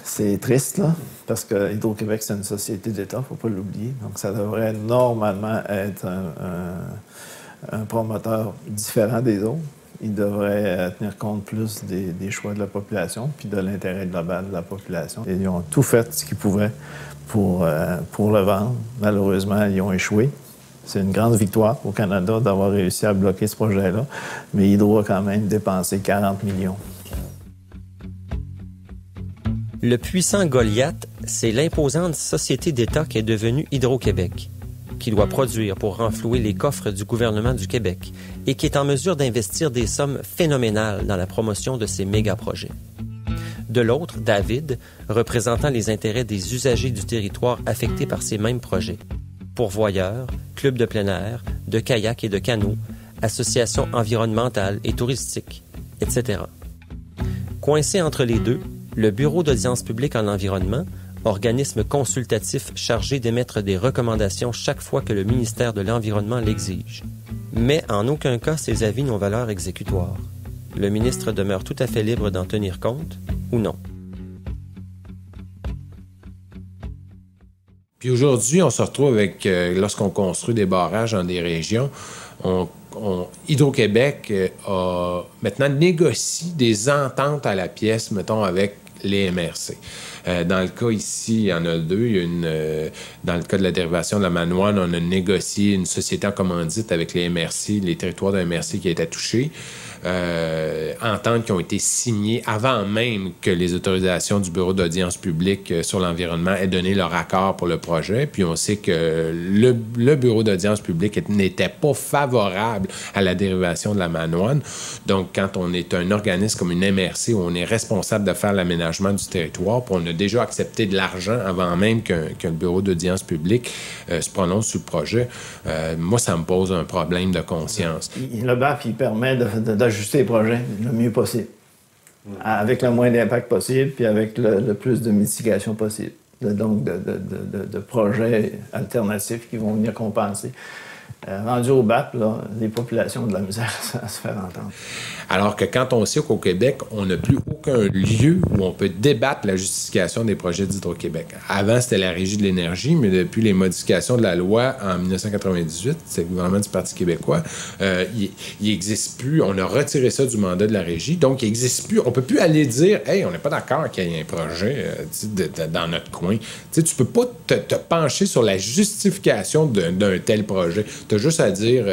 C'est triste, là, parce que Hydro-Québec, c'est une société d'État, il ne faut pas l'oublier. Donc, ça devrait normalement être un promoteur différent des autres. Il devrait tenir compte plus des choix de la population puis de l'intérêt global de la population. Et ils ont tout fait ce qu'ils pouvaient pour le vendre. Malheureusement, ils ont échoué. C'est une grande victoire au Canada d'avoir réussi à bloquer ce projet-là, mais Hydro a quand même dépensé 40 millions. Le puissant Goliath, c'est l'imposante société d'État qui est devenue Hydro-Québec, qui doit produire pour renflouer les coffres du gouvernement du Québec et qui est en mesure d'investir des sommes phénoménales dans la promotion de ces méga-projets. De l'autre, David, représentant les intérêts des usagers du territoire affectés par ces mêmes projets. Pourvoyeurs, clubs de plein air, de kayak et de canot, associations environnementales et touristiques, etc. Coincé entre les deux, le Bureau d'audience publique en environnement, organisme consultatif chargé d'émettre des recommandations chaque fois que le ministère de l'Environnement l'exige. Mais en aucun cas ces avis n'ont valeur exécutoire. Le ministre demeure tout à fait libre d'en tenir compte ou non. Puis aujourd'hui, on se retrouve avec, lorsqu'on construit des barrages dans des régions, Hydro-Québec maintenant négocie des ententes à la pièce, mettons, avec les MRC. Dans le cas ici, il y en a deux. Dans le cas de la dérivation de la Manoine, on a négocié une société en commandite avec les MRC, les territoires de MRC qui étaient touchés. Ententes qui ont été signées avant même que les autorisations du Bureau d'audience publique sur l'environnement aient donné leur accord pour le projet. Puis on sait que le Bureau d'audience publique n'était pas favorable à la dérivation de la Manoine. Donc, quand on est un organisme comme une MRC où on est responsable de faire l'aménagement du territoire, puis on a déjà accepté de l'argent avant même que le Bureau d'audience publique se prononce sur le projet, moi, ça me pose un problème de conscience. Le BAP, il permet d'ajuster les projets le mieux possible, avec le moins d'impact possible, puis avec le plus de mitigation possible. Donc, de projets alternatifs qui vont venir compenser. Rendu au BAP, là, les populations ont de la misère à se faire entendre. Alors que quand on sait qu'au Québec, on n'a plus aucun lieu où on peut débattre la justification des projets d'Hydro-Québec. Avant, c'était la Régie de l'énergie, mais depuis les modifications de la loi en 1998, c'est le gouvernement du Parti québécois, il n'existe plus. On a retiré ça du mandat de la Régie, donc il n'existe plus. On ne peut plus aller dire « Hey, on n'est pas d'accord qu'il y ait un projet dans notre coin. » Tu ne peux pas te pencher sur la justification d'un tel projet. Tu as juste à dire,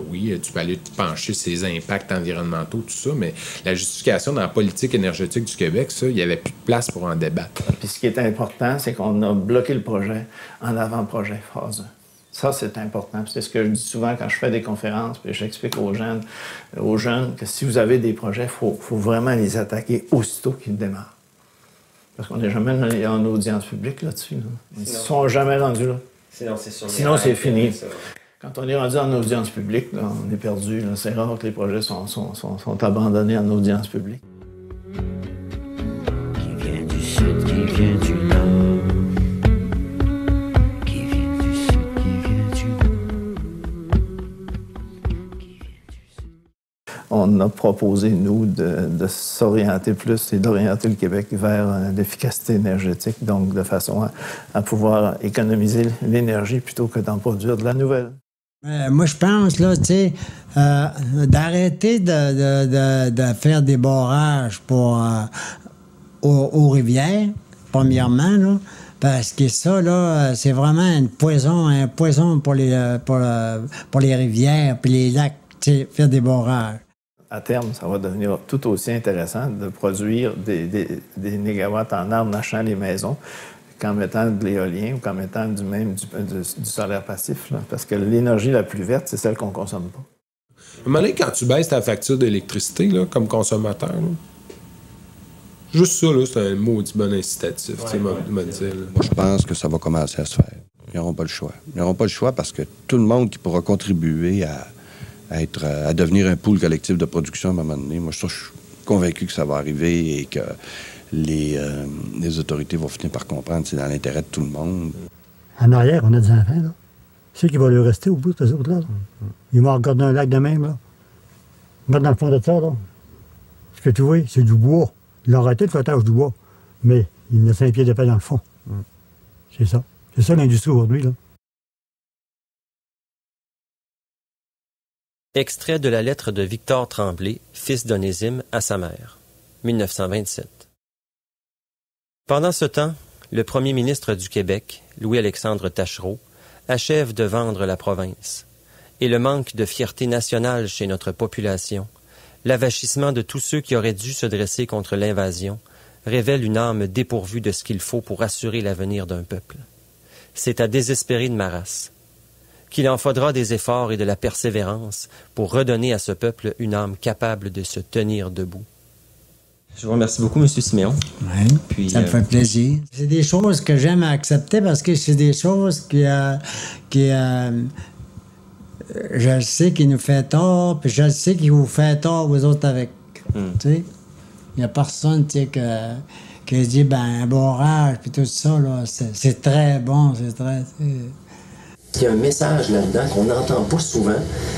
oui, tu peux aller te pencher sur les impacts environnementaux, tout ça, mais la justification dans la politique énergétique du Québec, ça, il n'y avait plus de place pour en débattre. Puis ce qui est important, c'est qu'on a bloqué le projet en avant-projet, phase 1. Ça, c'est important. C'est ce que je dis souvent quand je fais des conférences, puis j'explique aux jeunes que si vous avez des projets, il faut vraiment les attaquer aussitôt qu'ils démarrent. Parce qu'on n'est jamais en audience publique là-dessus. Là. Ils ne sont jamais rendus là. Sinon, c'est fini. Quand on est rendu en audience publique, là, on est perdu. Là. C'est rare que les projets sont abandonnés en audience publique. Qui vient du sud, qui vient du nord. Qui vient du sud, qui vient du nord. On a proposé, nous, de s'orienter plus et d'orienter le Québec vers l'efficacité énergétique, donc de façon à pouvoir économiser l'énergie plutôt que d'en produire de la nouvelle. Moi, je pense, là, tu sais, d'arrêter de faire des barrages aux rivières, premièrement, là, parce que ça, là, c'est vraiment un poison pour les rivières puis les lacs, tu sais, faire des barrages. À terme, ça va devenir tout aussi intéressant de produire des mégawatts en arbre nachant les maisons qu'en mettant de l'éolien ou qu'en mettant du solaire passif. Là, parce que l'énergie la plus verte, c'est celle qu'on ne consomme pas. À un moment donné, quand tu baisses ta facture d'électricité là, comme consommateur, là, juste ça, là, c'est un maudit bon incitatif. Moi, je pense que ça va commencer à se faire. Ils n'auront pas le choix. Ils n'auront pas le choix parce que tout le monde qui pourra contribuer à devenir un pool collectif de production à un moment donné, moi, je suis convaincu que ça va arriver et que les autorités vont finir par comprendre que c'est dans l'intérêt de tout le monde. En arrière, on a des enfants, là. C'est qui va lui rester au bout de ces autres-là. Là. Ils vont regarder un lac de même, là. Mettre dans le fond de ça, là. Ce que tu vois, c'est du bois. Ils ont arrêté le flottage du bois. Mais il y a 5 pieds d'épais dans le fond. C'est ça. C'est ça l'industrie aujourd'hui, là. Extrait de la lettre de Victor Tremblay, fils d'Onésime, à sa mère. 1927. Pendant ce temps, le premier ministre du Québec, Louis-Alexandre Taschereau, achève de vendre la province. Et le manque de fierté nationale chez notre population, l'avachissement de tous ceux qui auraient dû se dresser contre l'invasion, révèle une âme dépourvue de ce qu'il faut pour assurer l'avenir d'un peuple. C'est à désespérer de ma race qu'il en faudra des efforts et de la persévérance pour redonner à ce peuple une âme capable de se tenir debout. Je vous remercie beaucoup, M. Siméon. Oui, puis, ça me fait plaisir. C'est des choses que j'aime accepter parce que c'est des choses je sais qu'il nous fait tort, puis je sais qu'il vous fait tort, vous autres, avec. Tu sais, il n'y a personne, tu sais, qui dit, un barrage, puis tout ça, là, c'est très bon, c'est très... Il y a un message là-dedans qu'on n'entend pas souvent,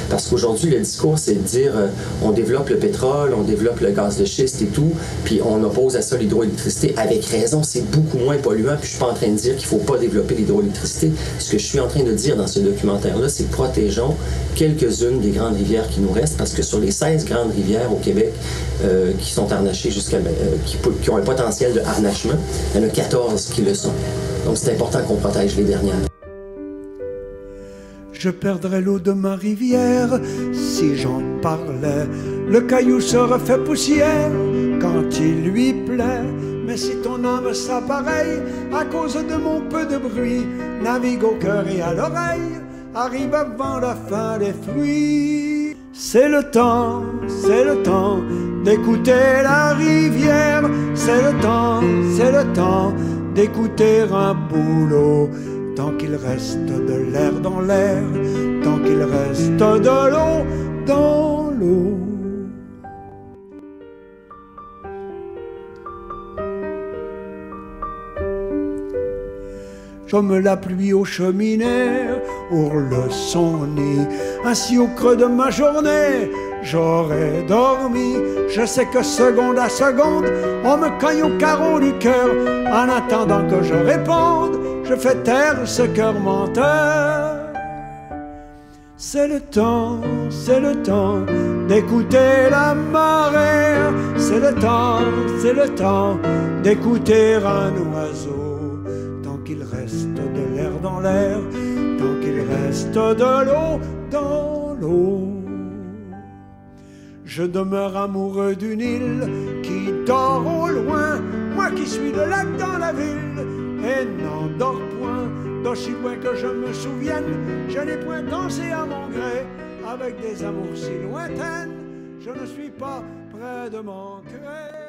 parce qu'aujourd'hui, le discours, c'est de dire on développe le pétrole, on développe le gaz de schiste et tout, puis on oppose à ça l'hydroélectricité. Avec raison, c'est beaucoup moins polluant, puis je suis pas en train de dire qu'il faut pas développer l'hydroélectricité. Ce que je suis en train de dire dans ce documentaire-là, c'est protégeons quelques-unes des grandes rivières qui nous restent, parce que sur les 16 grandes rivières au Québec qui sont harnachées qui ont un potentiel de harnachement, il y en a 14 qui le sont. Donc c'est important qu'on protège les dernières. Je perdrais l'eau de ma rivière si j'en parlais. Le caillou se refait poussière quand il lui plaît. Mais si ton âme s'appareille à cause de mon peu de bruit, navigue au cœur et à l'oreille, arrive avant la fin des fruits. C'est le temps d'écouter la rivière. C'est le temps d'écouter un bouleau. Tant qu'il reste de l'air dans l'air, tant qu'il reste de l'eau dans l'eau. Comme la pluie aux cheminées ourle son nid, ainsi au creux de ma journée, j'aurais dormi. Je sais que seconde à seconde, on me cogne au carreau du cœur. En attendant que je réponde, je fais taire ce cœur menteur. C'est le temps d'écouter la marée. C'est le temps d'écouter un oiseau. Tant qu'il reste de l'air dans l'air, tant qu'il reste de l'eau dans l'eau. Je demeure amoureux d'une île qui dort au loin, moi qui suis le lac dans la ville et n'en dors point. D'aussi loin que je me souvienne, je n'ai point dansé à mon gré avec des amours si lointaines. Je ne suis pas près de mon gré.